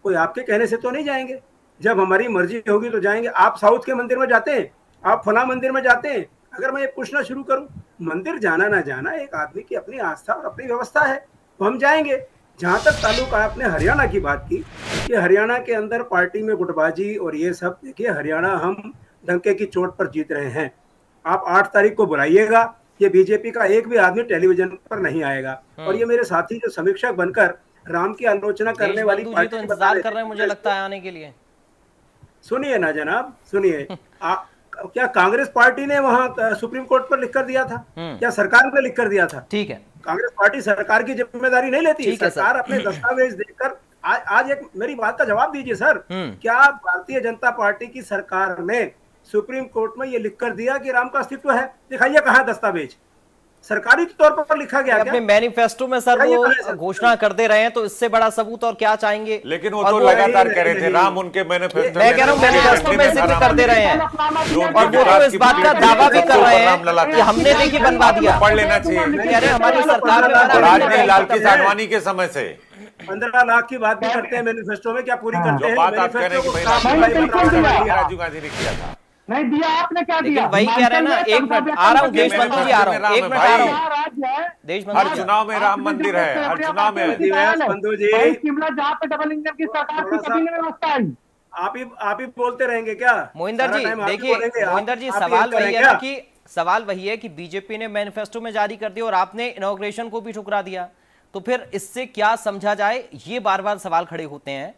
कोई आपके कहने से तो नहीं जाएंगे। जब हमारी मर्जी होगी तो जाएंगे। आप साउथ के मंदिर में जाते हैं, आप फला मंदिर में जाते हैं। अगर मैं ये पूछना शुरू करूं, मंदिर जाना ना जाना एक आदमी की अपनी आस्था और अपनी व्यवस्था है, तो हम जाएंगे। जहां तक ताल्लुक है, आपने हरियाणा की बात की कि हरियाणा के अंदर पार्टी में गुटबाजी और ये सब, देखिए हरियाणा हम डंके की चोट पर जीत रहे हैं। आप 8 तारीख को बुलाइएगा, ये बीजेपी का एक भी आदमी टेलीविजन पर नहीं आएगा। और ये मेरे साथी जो समीक्षक बनकर राम की आलोचना करने वाली देशबंधु जी तो इंतजार कर रहे हैं, मुझे लगता है आने के लिए। सुनिए ना जनाब, सुनिए। क्या कांग्रेस पार्टी ने वहां सुप्रीम कोर्ट पर लिख कर दिया था? क्या सरकार ने लिख कर दिया था? ठीक है, कांग्रेस पार्टी सरकार की जिम्मेदारी नहीं लेती। सरकार अपने दस्तावेज देखकर आज एक मेरी बात का जवाब दीजिए सर। क्या भारतीय जनता पार्टी की सरकार ने सुप्रीम कोर्ट में ये लिख कर दिया कि राम का अस्तित्व है? दिखाइए कहाँ है दस्तावेज, सरकारी तौर पर लिखा गया? अपने मैनिफेस्टो में सर वो घोषणा कर दे रहे हैं, तो इससे बड़ा सबूत और क्या चाहेंगे? लेकिन वो तो लगातार कह रहे थे राम उनके मैनिफेस्टो, मैं कह रहा हूँ मैनिफेस्टो में जिक्र कर दे रहे हैं, और वो तो इस बात का दावा भी कर रहे हैं कि हमने देखिए बनवा दिया। पढ़ लेना चाहिए। कह रहे हमारी सरकार में राजनीति लाल की आडवाणी के समय से 15 लाख की बात भी करते हैं मैनिफेस्टो में, क्या पूरी करते हैं? बात आप कह रहे हैं कि राजीव गांधी ने किया था, नहीं दिया, आपने क्या दिया? वही कह रहे हैं ना। एक मिनट आ रहा हूँ देशबंधु जी, आ रहा हूँ, एक मिनट आ रहा हूँ। राज्य है, देशबंधु हर चुनाव में राम मंदिर है, हर चुनाव में। बंधु जी, शिमला जहाँ पे डबल इंजन की सरकार थी कभी नहीं व्यवस्था आई। आप ही बोलते रहेंगे क्या? मोहिंदर जी देखिए, मोहिंदर जी सवाल वही है ना कि सवाल वही है कि बीजेपी ने मैनिफेस्टो में जारी कर दिया और आपने इनॉग्रेशन को भी ठुकरा दिया, तो फिर इससे क्या समझा जाए? ये बार बार सवाल खड़े होते हैं।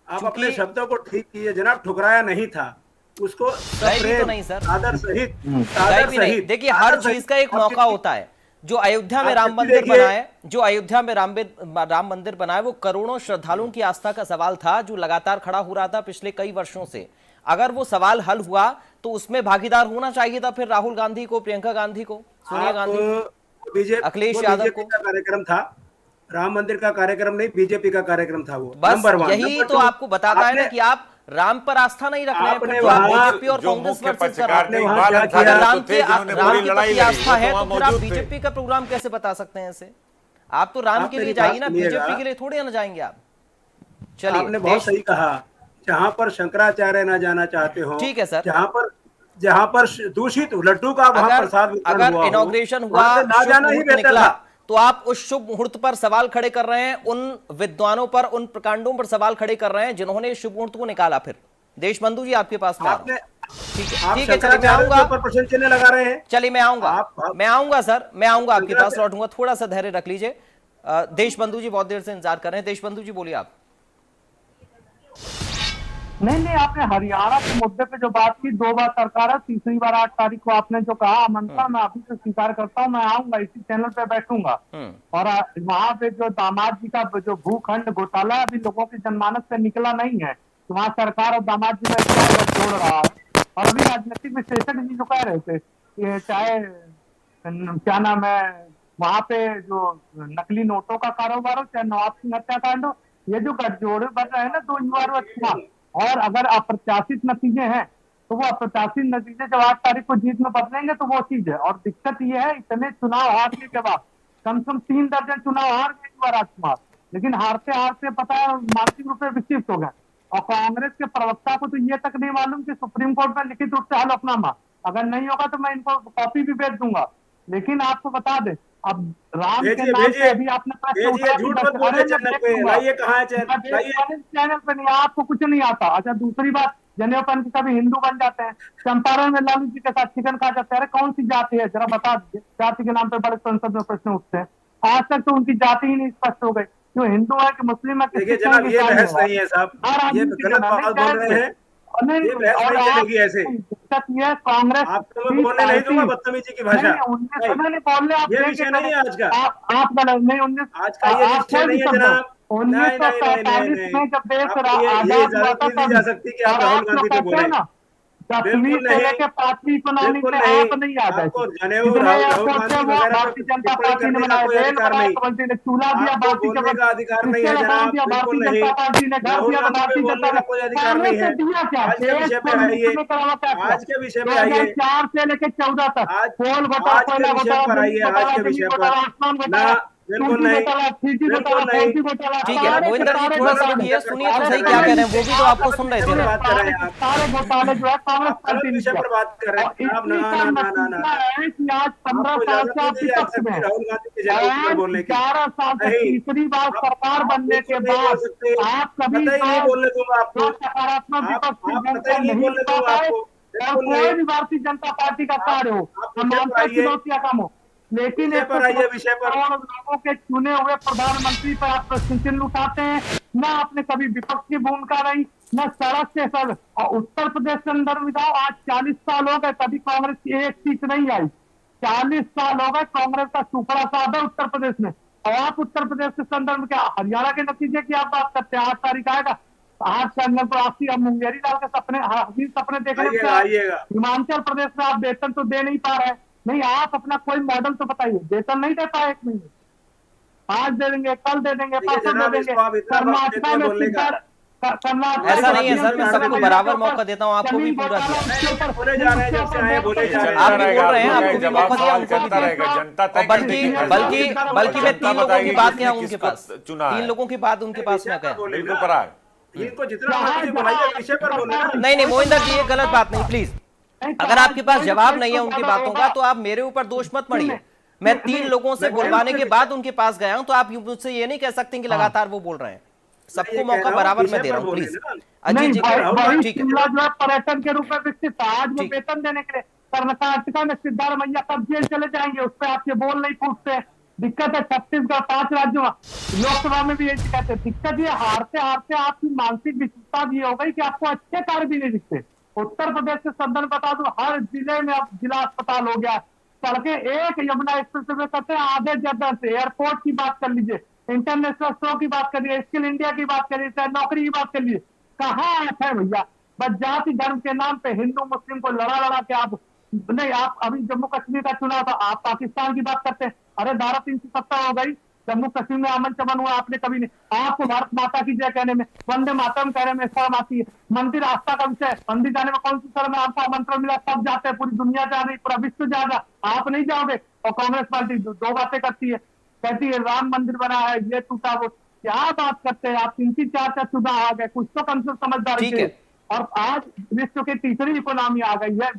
आप अपने शब्दों को ठीक कीजिए जनाब, ठुकराया नहीं था उसको, तो नहीं सर, आदर सहित, देखिए हर चीज का एक मौका होता है। जो अयोध्या में राम मंदिर बना है, जो अयोध्या में राम मंदिर बना है, वो करोड़ों श्रद्धालुओं की आस्था का सवाल था जो लगातार खड़ा हो रहा था पिछले कई वर्षों से। अगर वो सवाल हल हुआ तो उसमें भागीदार होना चाहिए था फिर राहुल गांधी को, प्रियंका गांधी को, सोनिया गांधी, अखिलेश यादव को। कार्यक्रम था, राम मंदिर का कार्यक्रम नहीं, बीजेपी का कार्यक्रम था वो। बस यही तो आपको बताता है ना कि आप राम पर आस्था नहीं रख रहे हैं, बीजेपी और कांग्रेस वर्सेस राम की आस्था है, तो फिर आप बीजेपी का प्रोग्राम कैसे बता सकते हैं इसे? आप तो राम के लिए जाइए ना, बीजेपी के लिए थोड़ी ना जाएंगे आप। चलिए, आपने बहुत सही कहा, जहां पर शंकराचार्य ना जाना चाहते हो, ठीक है सर, जहां पर दूषित लड्डू का वहां प्रसाद, अगर इनॉग्रेशन हुआ ना जाना ही बेहतर था, तो आप उस शुभ मुहूर्त पर सवाल खड़े कर रहे हैं, उन विद्वानों पर, उन प्रकांडों पर सवाल खड़े कर रहे हैं जिन्होंने शुभ मुहूर्त को निकाला। फिर देशबंधु जी आपके पास में ठीक है, चलिए मैं आऊंगा, प्रश्न चिन्ह लगा रहे हैं। चलिए मैं आऊंगा सर, मैं आऊंगा आपके पास, लौटूंगा, थोड़ा सा धैर्य रख लीजिए। देशबंधु जी बहुत देर से इंतजार कर रहे हैं। देशबंधु जी बोलिए आप। नहीं, आपने हरियाणा के मुद्दे पे जो बात की, 2 बार सरकार है, तीसरी बार 8 तारीख को आपने जो कहा आमंत्रण, मैं अभी से स्वीकार करता हूँ, मैं आऊंगा, इसी चैनल पे बैठूंगा। और वहाँ पे जो दामाद जी का जो भूखंड घोटाला अभी लोगों की जनमानस से निकला नहीं है, तो वहाँ सरकार और दामाद जी में जोड़ रहा है। और अभी राजनीतिक विश्लेषक जी जो कह रहे थे कि चाहे क्या नाम है, वहाँ पे जो नकली नोटों का कारोबार हो, चाहे नवाब सिंह हत्याकांड हो, ये जो गठजोड़ बन रहे हैं ना 2 युवा, और अगर अप्रत्याशित नतीजे हैं तो वो अप्रत्याशित नतीजे जब 8 तारीख को जीत में बदलेंगे तो वो चीज है। और दिक्कत ये है, इतने चुनाव हारने के बाद, कम से कम 3 दर्जन चुनाव हार गए राजकुमार, लेकिन हारते पता है मानसिक रूप से विक्षिप्त हो गए। और कांग्रेस के प्रवक्ता को तो ये तक नहीं मालूम कि सुप्रीम कोर्ट में लिखित रूप से हलफनामा, अगर नहीं होगा तो मैं इनको कॉपी भी भेज दूंगा। लेकिन आपको बता दे, अब राम के नाम पे अभी आपने चैनल पे नहीं, आपको कुछ नहीं आता। अच्छा, दूसरी बात, जनेऊ पहन के कभी हिंदू बन जाते हैं, चंपारण में लालू जी के साथ चिकन खा जाते हैं। कौन सी जाति है जरा बता दीजिए, जाति के नाम पे बड़े संसद में प्रश्न उठते हैं। आज तक तो उनकी जाति ही नहीं स्पष्ट हो गई, जो हिंदू है कि मुस्लिम है। देखिए जनाब, ये बहस नहीं है साहब, ये गलत बात बोल रहे हैं। कांग्रेस बोलने नहीं दूंगा बदतमीजी की भाषा, ये विषय नहीं है आज का। आप गलत नहीं, आज का ये विषय नहीं है जनाब। 1947 में जब देश आजाद हुआ था, जा सकती कि आप राहुल गांधी को बोले, 10वीं से लेकर 5वीं इकोनॉमी में आप नहीं आ जाए। भारतीय जनता पार्टी ने बनाया, रेल बनाया, पार्टी ने चूल्हा दिया, भारतीय जनता पार्टी ने घर दिया, भारतीय जनता कांग्रेस ने दिया क्या? आज के विषय में आइए, 2004 से लेकर 14 तक पोल घोटाला, आज के विषय पर आइए, आज के विषय पर बिल्कुल नहीं, बिल्कुल नहीं। ठीक है मोहिंदर जी, थोड़ा सा रुकिए, सुनिए तो सही क्या कह रहे हैं, वो भी तो आपको सुन रहे थे ना। बात कर रहे हैं आप, सारे घोटाले जो है कांग्रेस आप गलत विषय पर बात कर रहे हैं आप। ना ना ना ना ना, है कि आज 15 आपको साल इजाजत से नहीं आप दी जा विपक्ष सकती में, राहुल गांधी की जगह पर बोलने की। 11 साल से नहीं, तीसरी बार सरकार बनने के बिल्कुल नहीं बोल बाद सकते, आप कभी कतई नहीं बोलने दूंगा आपको। सकारात्मक विपक्ष की आप भूमिका कतई नहीं नहीं बोलने निभा दूंगा पाए, आपको, और बिल्कुल कोई नहीं। भी भारतीय जनता पार्टी का कार्य हो, आप हम विषय पर मानते हैं आइए, चुनौतियां कम हो, लेकिन विषय पर आइए, विषय पर। करोड़ लोगों के चुने हुए प्रधानमंत्री पर आप प्रश्न चिन्ह उठाते हैं। न आपने कभी विपक्ष की भूमिका रही, न सड़क से सर, और उत्तर प्रदेश के अंदर भी जाओ, आज 40 साल हो गए, कभी कांग्रेस की एक सीट नहीं आई। 40 साल हो गए, कांग्रेस का सुपड़ा साध है उत्तर प्रदेश में। और आप उत्तर प्रदेश के संदर्भ में क्या हरियाणा के नतीजे की आप बात करते हैं? 8 तारीख आएगा, 8 के अंदर तो आपकी अब मुंगेरी लाल के सपने, हसीन सपने देखने में क्या? आइएगा। हिमाचल प्रदेश में आप वेतन तो दे नहीं पा रहे हैं। नहीं, आप अपना कोई मॉडल तो बताइए, वेतन नहीं दे पाए 1 महीने, आज दे देंगे, कल दे देंगे, ठीक है परसों दे जनाब, देंगे। इसको आप इतना वक्त देते हैं बोलने का। ऐसा नहीं है सर, मैं सबको बराबर मौका देता हूँ, आपको भी पूरा दिया। बोले जा रहे हैं, जब से आए बोले जा रहे हैं। आप भी बोल रहे हैं, आपको भी जवाब मौका दिया, उनको भी चलता दिया। रहेगा, जनता तय और बल्कि करती है। बल्कि बल्कि मैं 3 लोगों की बात यहाँ उनके किसको पास, चुना है। 3 लोगों की बात उनके पास में गया। बिल्कुल पराग, इनको जितना मर्जी बुलाइए, विषय पर बोले ना। नहीं नहीं मोहिंदर जी, ये गलत बात नहीं, प्लीज। अगर आपके पास जवाब नहीं है उनकी बातों का तो आप मेरे ऊपर दोष मत मढ़िए। मैं 3 लोगों से बुलवाने के बाद उनके पास गया हूं, तो आप मुझसे ये नहीं कह सकते कि लगातार वो बोल रहे हैं। सबको मौका बराबर मैं दे रहा हूं, प्लीज। अजीत जी, ठीक है, शिमला जो है पर्यटन के रूप में विकसित था, आज वो ठीक। वेतन देने के लिए कर्नाटका में सिद्धारमैया कब जेल चले जाएंगे, उस पर आप ये बोल नहीं पूछते। दिक्कत है छत्तीसगढ़ 5 राज्यों में, लोकसभा में भी यही कहते हैं। दिक्कत ये हारते हारते आपकी मानसिक विषमता भी हो गई कि आपको अच्छे कार्य भी नहीं दिखते। उत्तर प्रदेश के संदर्भ बता दूं, हर जिले में अब जिला अस्पताल हो गया, सड़कें एक यमुना एक्सप्रेस वे करते हैं आधे जगह से। एयरपोर्ट की बात कर लीजिए, इंटरनेशनल शो की बात करिए, स्किल इंडिया की बात करिए, चाहे नौकरी की बात करिए, कहाँ है भैया? बस जाति धर्म के नाम पे हिंदू मुस्लिम को लड़ा के आप नहीं। आप अभी जम्मू कश्मीर का चुनाव था, आप पाकिस्तान की बात करते हैं। अरे धारा 370 हो गई, जम्मू कश्मीर में अमन चमन हुआ, आपने कभी नहीं। आपको भारत माता की जय कहने में, वंदे मातरम कहने में शर्म आती है। मंदिर आस्था का विषय, मंदिर जाने में कौन सी शर्म है? आपको आमंत्रण मिला, सब जाते हैं, पूरी दुनिया जा रही, पूरा विश्व जा रहा, आप नहीं जाओगे। और कांग्रेस पार्टी 2 बातें करती है, कहती है राम मंदिर बना है, ये टूटा, वो क्या बात करते हैं आप? 3 4 चुनाव आ गए, कुछ तो कम से समझदारी ठीक है। और आज विश्व की तीसरी इकोनॉमी आ गई है,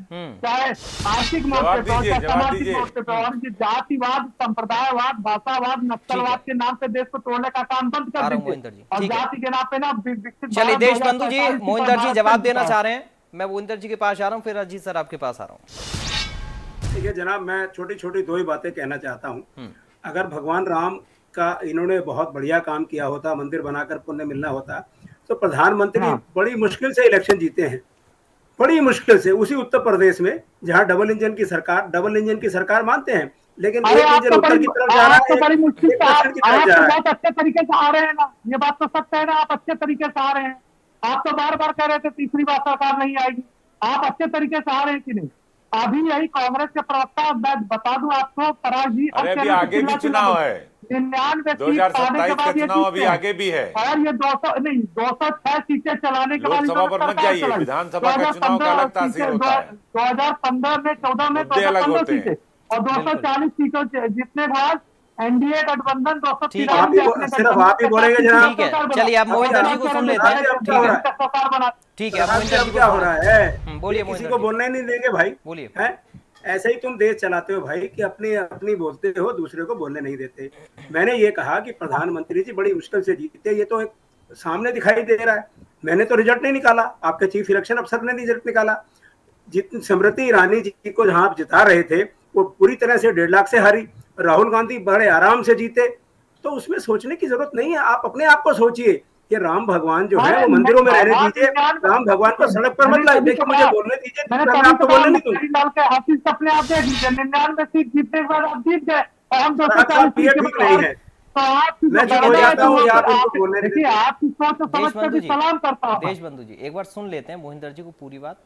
चाहे आर्थिक मोर्चे पे, चाहे सामाजिक मोर्चे पे। और ये जातिवाद, संप्रदायवाद, भाषावाद, नक्सलवाद के नाम पे देश को तोड़ने का काम बंद कर दीजिए। और जाति के नाम पे ना विकसित। चलिए देशबंधु जी, मोहिंदर जी जवाब देना चाह रहे हैं, मैं मोहिंदर जी के पास आ रहा हूँ, फिर अजीत सर आपके पास आ रहा हूँ। ठीक है जनाब, मैं छोटी छोटी 2 ही बातें कहना चाहता हूँ। अगर भगवान राम का इन्होंने बहुत बढ़िया काम किया होता, मंदिर बनाकर पुण्य मिलना होता, तो प्रधानमंत्री बड़ी मुश्किल से इलेक्शन जीते हैं, बड़ी मुश्किल से, उसी उत्तर प्रदेश में जहां डबल इंजन की सरकार मानते हैं, लेकिन एक इंजन उत्तर की तरफ जा रहा है, बड़ी मुश्किल एक दक्षिण की तरफ जा रहा है। बहुत अच्छे तरीके से आ रहे हैं ना, ये बात तो सत्य है ना, आप अच्छे तरीके से आ रहे हैं। आप तो बार बार कह रहे थे तीसरी बार सरकार नहीं आएगी, आप अच्छे तरीके से आ रहे हैं कि नहीं? अभी यही कांग्रेस के प्रवक्ता, मैं बता दूं आपको, पराग जी, अभी आगे भी चुनाव है, 2027 का चुनाव अभी आगे भी है। और ये 206 सीटें चलाने के बाद लोकसभा पर मत जाइए, विधानसभा का चुनाव का अलग तासीर होता है। 2015 में 14 में 215 सीटें और 240 सीटों जीतने के बाद एनडीए गठबंधन 293 सिर्फ आप ही बोलेंगे जनाब। ठीक है, चलिए आप मोहिंदर जी को सुन लेते हैं। ठीक है, अब मोहिंदर जी क्या हो रहा है? बोलिए, किसी को बोलने नहीं देंगे भाई, बोलिए। हैं? ऐसे ही तुम देश चलाते हो भाई कि अपनी बोलते हो, दूसरे को बोलने नहीं देते। मैंने ये कहा कि प्रधानमंत्री जी बड़ी मुश्किल से जीते, ये तो एक सामने दिखाई दे रहा है। मैंने तो रिजल्ट नहीं निकाला, आपके चीफ इलेक्शन अफसर ने रिजल्ट निकाला। जितनी स्मृति ईरानी जी को जहां आप जिता रहे थे, वो पूरी तरह से 1.5 लाख से हारी। राहुल गांधी बड़े आराम से जीते, तो उसमें सोचने की जरूरत नहीं है। आप अपने आप को सोचिए कि राम भगवान जो है वो मंदिरों में रहने दीजिए, राम भगवान को सड़क पर मत लाइए। देखिए मुझे बोलने दीजिए, मैं आपको बोलने नहीं दूंगा। हासिल अपने आप दे दीजिए, 99 सीट जीतने के बाद आप जीत गए और हम 240 ठीक नहीं है, मैं चुप हो जाता हूँ, आप इनको बोलने नहीं देते। आपकी सोच तो समझ कर भी सलाम करता हूँ। देशबंधु जी एक बार सुन लेते हैं मोहिंदर जी को पूरी बात।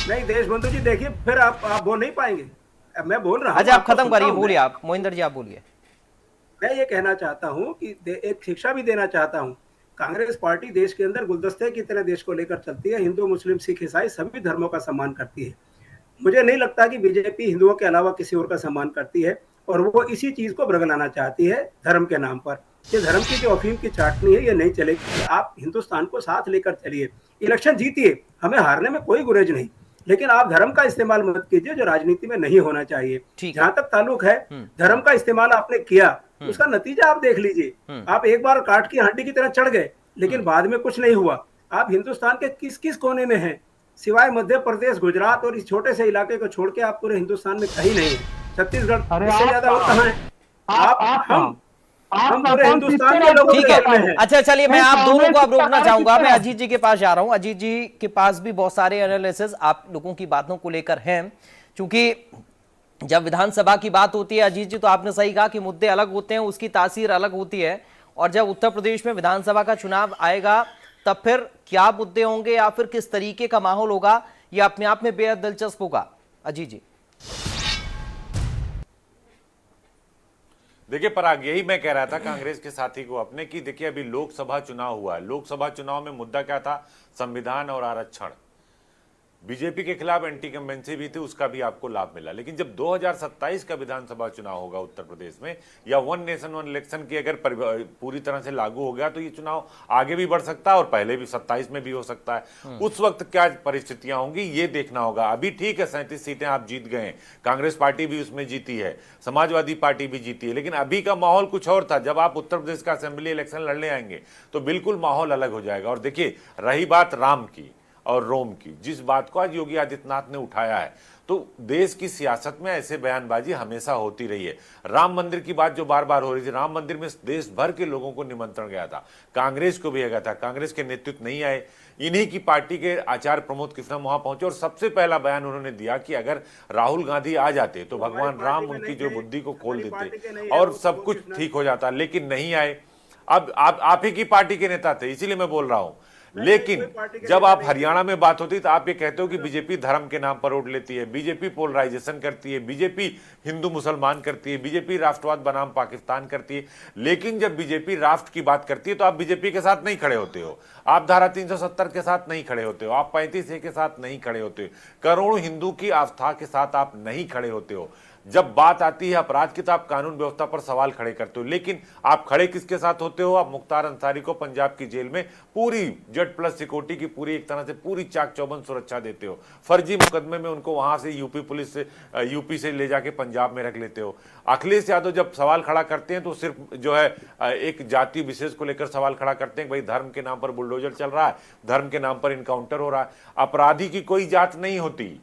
नहीं देशबंधु जी देखिए, फिर आप बोल नहीं पाएंगे, मैं बोल रहा हूँ। अच्छा आप खत्म करिए, बोलिए आप मोहिंदर जी, आप बोलिए। मैं ये कहना चाहता हूँ कि एक शिक्षा भी देना चाहता हूँ। कांग्रेस पार्टी देश के अंदर गुलदस्ते की तरह देश को लेकर चलती है, हिंदू मुस्लिम सिख ईसाई सभी धर्मों का सम्मान करती है। मुझे नहीं लगता कि बीजेपी हिंदुओं के अलावा किसी और का सम्मान करती है। और वो इसी चीज को बरगलाना चाहती है धर्म के नाम पर। ये धर्म की जो अफीम की चाटनी है ये नहीं चलेगी। आप हिंदुस्तान को साथ लेकर चलिए, इलेक्शन जीतिए, हमें हारने में कोई गुरेज नहीं, लेकिन आप धर्म का इस्तेमाल मत कीजिए जो राजनीति में नहीं होना चाहिए। ठीक जहां तक ताल्लुक है धर्म का इस्तेमाल आपने किया, उसका नतीजा आप देख लीजिए। आप एक बार काट की हांडी की तरह चढ़ गए, लेकिन बाद में कुछ नहीं हुआ। आप हिंदुस्तान के किस किस कोने में हैं? सिवाय मध्य प्रदेश, गुजरात और इस छोटे से इलाके को छोड़ के आप पूरे हिंदुस्तान में कहीं नहीं है। छत्तीसगढ़ इससे ज्यादा और कहाँ है? हम पूरे हिंदुस्तान के लोगों ठीक के है। में हैं। अच्छा चलिए, मैं आप दोनों को अब रोकना चाहूंगा। मैं अजीत जी के पास जा रहा हूं। अजीत जी के पास भी बहुत सारे एनालिसिस आप लोगों की बातों को लेकर हैं, क्योंकि जब विधानसभा की बात होती है अजीत जी, तो आपने सही कहा कि मुद्दे अलग होते हैं, उसकी तासीर अलग होती है। और जब उत्तर प्रदेश में विधानसभा का चुनाव आएगा तब फिर क्या मुद्दे होंगे या फिर किस तरीके का माहौल होगा, यह अपने आप में बेहद दिलचस्प होगा। अजीत जी देखिए पराग, यही मैं कह रहा था कांग्रेस के साथी को अपने कि देखिए अभी लोकसभा चुनाव हुआ है। लोकसभा चुनाव में मुद्दा क्या था? संविधान और आरक्षण। बीजेपी के खिलाफ एंटी कंवेंसी भी थी, उसका भी आपको लाभ मिला। लेकिन जब 2027 का विधानसभा चुनाव होगा उत्तर प्रदेश में, या वन नेशन वन इलेक्शन की अगर पूरी तरह से लागू हो गया, तो ये चुनाव आगे भी बढ़ सकता है और पहले भी 27 में भी हो सकता है। उस वक्त क्या परिस्थितियां होंगी ये देखना होगा। अभी ठीक है 37 सीटें आप जीत गए, कांग्रेस पार्टी भी उसमें जीती है, समाजवादी पार्टी भी जीती है, लेकिन अभी का माहौल कुछ और था। जब आप उत्तर प्रदेश का असेंबली इलेक्शन लड़ने आएंगे तो बिल्कुल माहौल अलग हो जाएगा। और देखिए रही बात राम की और रोम की, जिस बात को आज योगी आदित्यनाथ ने उठाया है, तो देश की सियासत में ऐसे बयानबाजी हमेशा होती रही है। राम मंदिर की बात जो बार बार हो रही थी, राम मंदिर में देश भर के लोगों को निमंत्रण गया था, कांग्रेस को भी गया था, कांग्रेस के नेतृत्व नहीं आए। इन्हीं की पार्टी के आचार्य प्रमोद कृष्णम वहां पहुंचे और सबसे पहला बयान उन्होंने दिया कि अगर राहुल गांधी आ जाते तो भगवान राम उनकी जो बुद्धि को खोल देते और सब कुछ ठीक हो जाता, लेकिन नहीं आए। अब आप ही की पार्टी के नेता थे, इसीलिए मैं बोल रहा हूं। लेकिन जब आप हरियाणा में बात होती तो आप ये कहते हो कि बीजेपी धर्म के नाम पर वोट लेती है, बीजेपी पोलराइजेशन करती है, बीजेपी हिंदू मुसलमान करती है, बीजेपी राष्ट्रवाद बनाम पाकिस्तान करती है। लेकिन जब बीजेपी राष्ट्र की बात करती है तो आप बीजेपी के साथ नहीं खड़े होते हो, आप धारा 370 के साथ नहीं खड़े होते हो, आप 35A के साथ नहीं खड़े होते हो, करोड़ों हिंदू की आस्था के साथ आप नहीं खड़े होते हो। जब बात आती है अपराध की तो आप कानून व्यवस्था पर सवाल खड़े करते हो। लेकिन आप खड़े किसके साथ होते हो? आप मुख्तार अंसारी को पंजाब की जेल में पूरी Z+ सिक्योरिटी की पूरी एक तरह से पूरी चाक चौबंद सुरक्षा देते हो। फर्जी मुकदमे में उनको वहां से यूपी से ले जाके पंजाब में रख लेते हो। अखिलेश यादव जब सवाल खड़ा करते हैं तो सिर्फ जो है एक जाति विशेष को लेकर सवाल खड़ा करते हैं, भाई धर्म के नाम पर बुलडोजर चल रहा है, धर्म के नाम पर इनकाउंटर हो रहा है। अपराधी की कोई जात नहीं होती,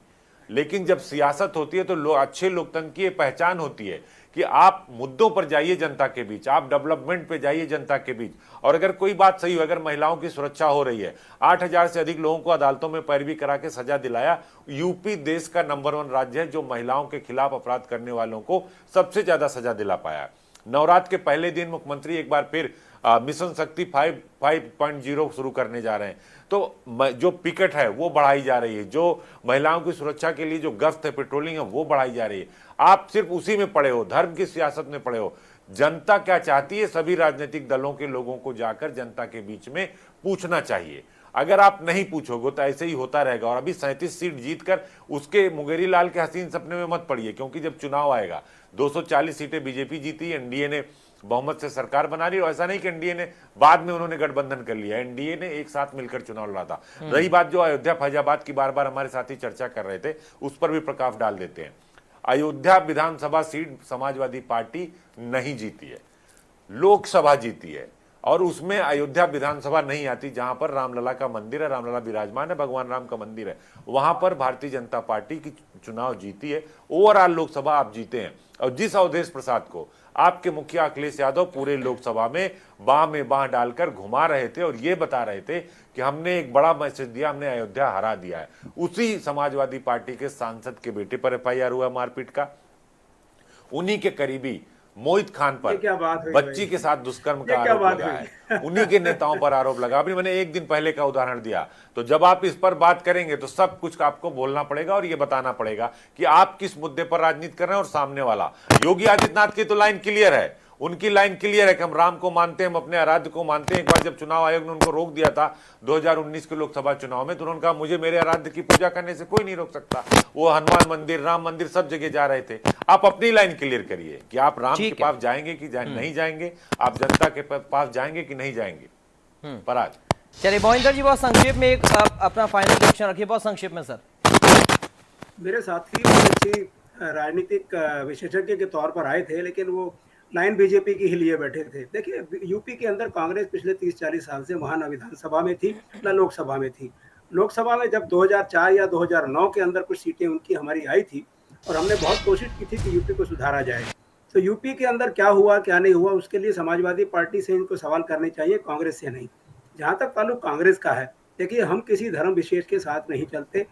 लेकिन जब सियासत होती है तो अच्छे लोकतंत्र की पहचान होती है कि आप मुद्दों पर जाइए जनता के बीच, आप डेवलपमेंट पे जाइए जनता के बीच। और अगर कोई बात सही हो, अगर महिलाओं की सुरक्षा हो रही है, 8000 से अधिक लोगों को अदालतों में पैरवी करा के सजा दिलाया। यूपी देश का नंबर 1 राज्य है जो महिलाओं के खिलाफ अपराध करने वालों को सबसे ज्यादा सजा दिला पाया। नवरात्र के पहले दिन मुख्यमंत्री एक बार फिर मिशन शक्ति 5.0 शुरू करने जा रहे हैं, तो जो पिकेट है वो बढ़ाई जा रही है, जो महिलाओं की सुरक्षा के लिए जो गश्त है, पेट्रोलिंग है, वो बढ़ाई जा रही है। आप सिर्फ उसी में पड़े हो, धर्म की सियासत में पड़े हो। जनता क्या चाहती है, सभी राजनीतिक दलों के लोगों को जाकर जनता के बीच में पूछना चाहिए। अगर आप नहीं पूछोगे तो ऐसे ही होता रहेगा। और अभी 37 सीट जीतकर उसके मुंगेरी लाल के हसीन सपने में मत पड़िए, क्योंकि जब चुनाव आएगा 240 सीटें बीजेपी जीती, एनडीए ने बहुमत से सरकार बना रही। और ऐसा नहीं कि एनडीए ने बाद में उन्होंने गठबंधन कर लिया, एनडीए ने एक साथ मिलकर चुनाव लड़ा था। रही बात जो अयोध्या फैजाबाद की बार बार हमारे साथी चर्चा कर रहे थे, उस पर भी प्रकाश डाल देते हैं। अयोध्या विधानसभा सीट समाजवादी पार्टी नहीं जीती है, लोकसभा जीती है, और उसमें अयोध्या विधानसभा नहीं आती जहां पर रामलला का मंदिर है, रामलला विराजमान है, भगवान राम का मंदिर है। वहां पर भारतीय जनता पार्टी की चुनाव जीती है। ओवरऑल लोकसभा आप जीते हैं। और जिस अवधेश प्रसाद को आपके मुखिया अखिलेश यादव पूरे लोकसभा में बाह में बाह डालकर घुमा रहे थे और ये बता रहे थे कि हमने एक बड़ा मैसेज दिया, हमने अयोध्या हरा दिया है, उसी समाजवादी पार्टी के सांसद के बेटे पर FIR हुआ मारपीट का। उन्हीं के करीबी मोहित खान पर बच्ची के साथ दुष्कर्म का आरोप लगा है, उन्हीं के नेताओं पर आरोप लगा। अभी मैंने एक दिन पहले का उदाहरण दिया। तो जब आप इस पर बात करेंगे तो सब कुछ आपको बोलना पड़ेगा और ये बताना पड़ेगा कि आप किस मुद्दे पर राजनीति कर रहे हैं। और सामने वाला योगी आदित्यनाथ की तो लाइन क्लियर है, उनकी लाइन क्लियर है कि हम राम को मानते हैं, हम अपने आराध्य को मानते हैं। एक बार जब चुनाव आयोग ने उनको रोक दिया था 2019 के लोकसभा चुनाव में, तो उन्होंने कहा मुझे मेरे आराध्य की पूजा करने से कोई नहीं रोक सकता। वो हनुमान मंदिर, राम मंदिर, सब जगह जा रहे थे। आप अपनी लाइन क्लियर करिए कि आप राम के ठीक है। पास जाएंगे कि नहीं जाएंगे, आप जनता के पास जाएंगे कि नहीं जाएंगे। पराग, चलिए मोहिंदर जी बहुत संक्षेप में एक अपना फाइनल रिएक्शन रखिए, बहुत संक्षेप में सर। मेरे साथी बहुत अच्छी राजनीतिक विशेषज्ञ के तौर पर आए थे, लेकिन वो लाइन बीजेपी की ही लिए बैठे थे। देखिए, यूपी के अंदर कांग्रेस पिछले 30-40 साल से वहां न विधानसभा में थी न लोकसभा में थी। लोकसभा में जब 2004 या 2009 के अंदर कुछ सीटें उनकी हमारी आई थी और हमने बहुत कोशिश की थी कि यूपी को सुधारा जाए। तो यूपी के अंदर क्या हुआ क्या नहीं हुआ, उसके लिए समाजवादी पार्टी से इनको सवाल करने चाहिए, कांग्रेस से नहीं। जहां तक ताल्लुक कांग्रेस का है, देखिए हम किसी धर्म विशेष के साथ नहीं चलते।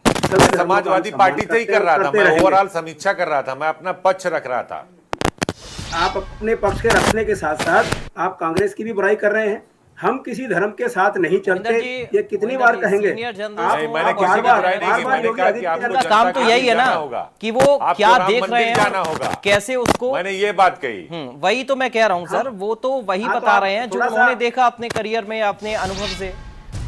समाजवादी पार्टी से ही कर रहा था, मैं ओवरऑल समीक्षा कर रहा था, मैं अपना पक्ष रख रहा था। आप अपने पक्ष के रखने के साथ साथ आप कांग्रेस की भी बुराई कर रहे हैं। हम किसी धर्म के साथ नहीं चलते, ये कितनी बार कहेंगे? मैंने किसी की बुराई नहीं की, मैंने कहा कि आपको जनता काम तो यही है ना कि वो क्या देख रहे जाना होगा, हैं, कैसे उसको, मैंने ये बात कही। वही तो मैं कह रहा हूं सर, वो तो वही बता रहे हैं जो उन्होंने देखा अपने करियर में, अपने अनुभव से,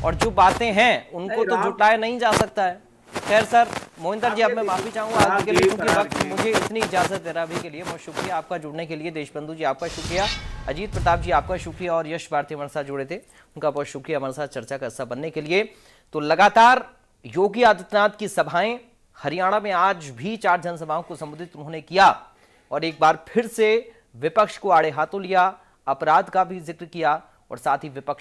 और जो बातें हैं उनको तो जुटाया नहीं जा सकता है। खैर सर, मोहिंदर जी अब मैं माफी चाहूंगा आज के लिए, क्योंकि वक्त मुझे इतनी इजाजत दे रहा अभी के लिए। बहुत शुक्रिया आपका जुड़ने के लिए, देशबंधु जी आपका शुक्रिया, अजीत प्रताप जी आपका शुक्रिया, और यश भारती हमारे साथ जुड़े थे, उनका बहुत शुक्रिया हमारे साथ चर्चा का हिस्सा बनने के लिए। तो लगातार योगी आदित्यनाथ की सभाएं हरियाणा में, आज भी 4 जनसभाओं को संबोधित उन्होंने किया, और एक बार फिर से विपक्ष को आड़े हाथों लिया, अपराध का भी जिक्र किया, और साथ ही विपक्ष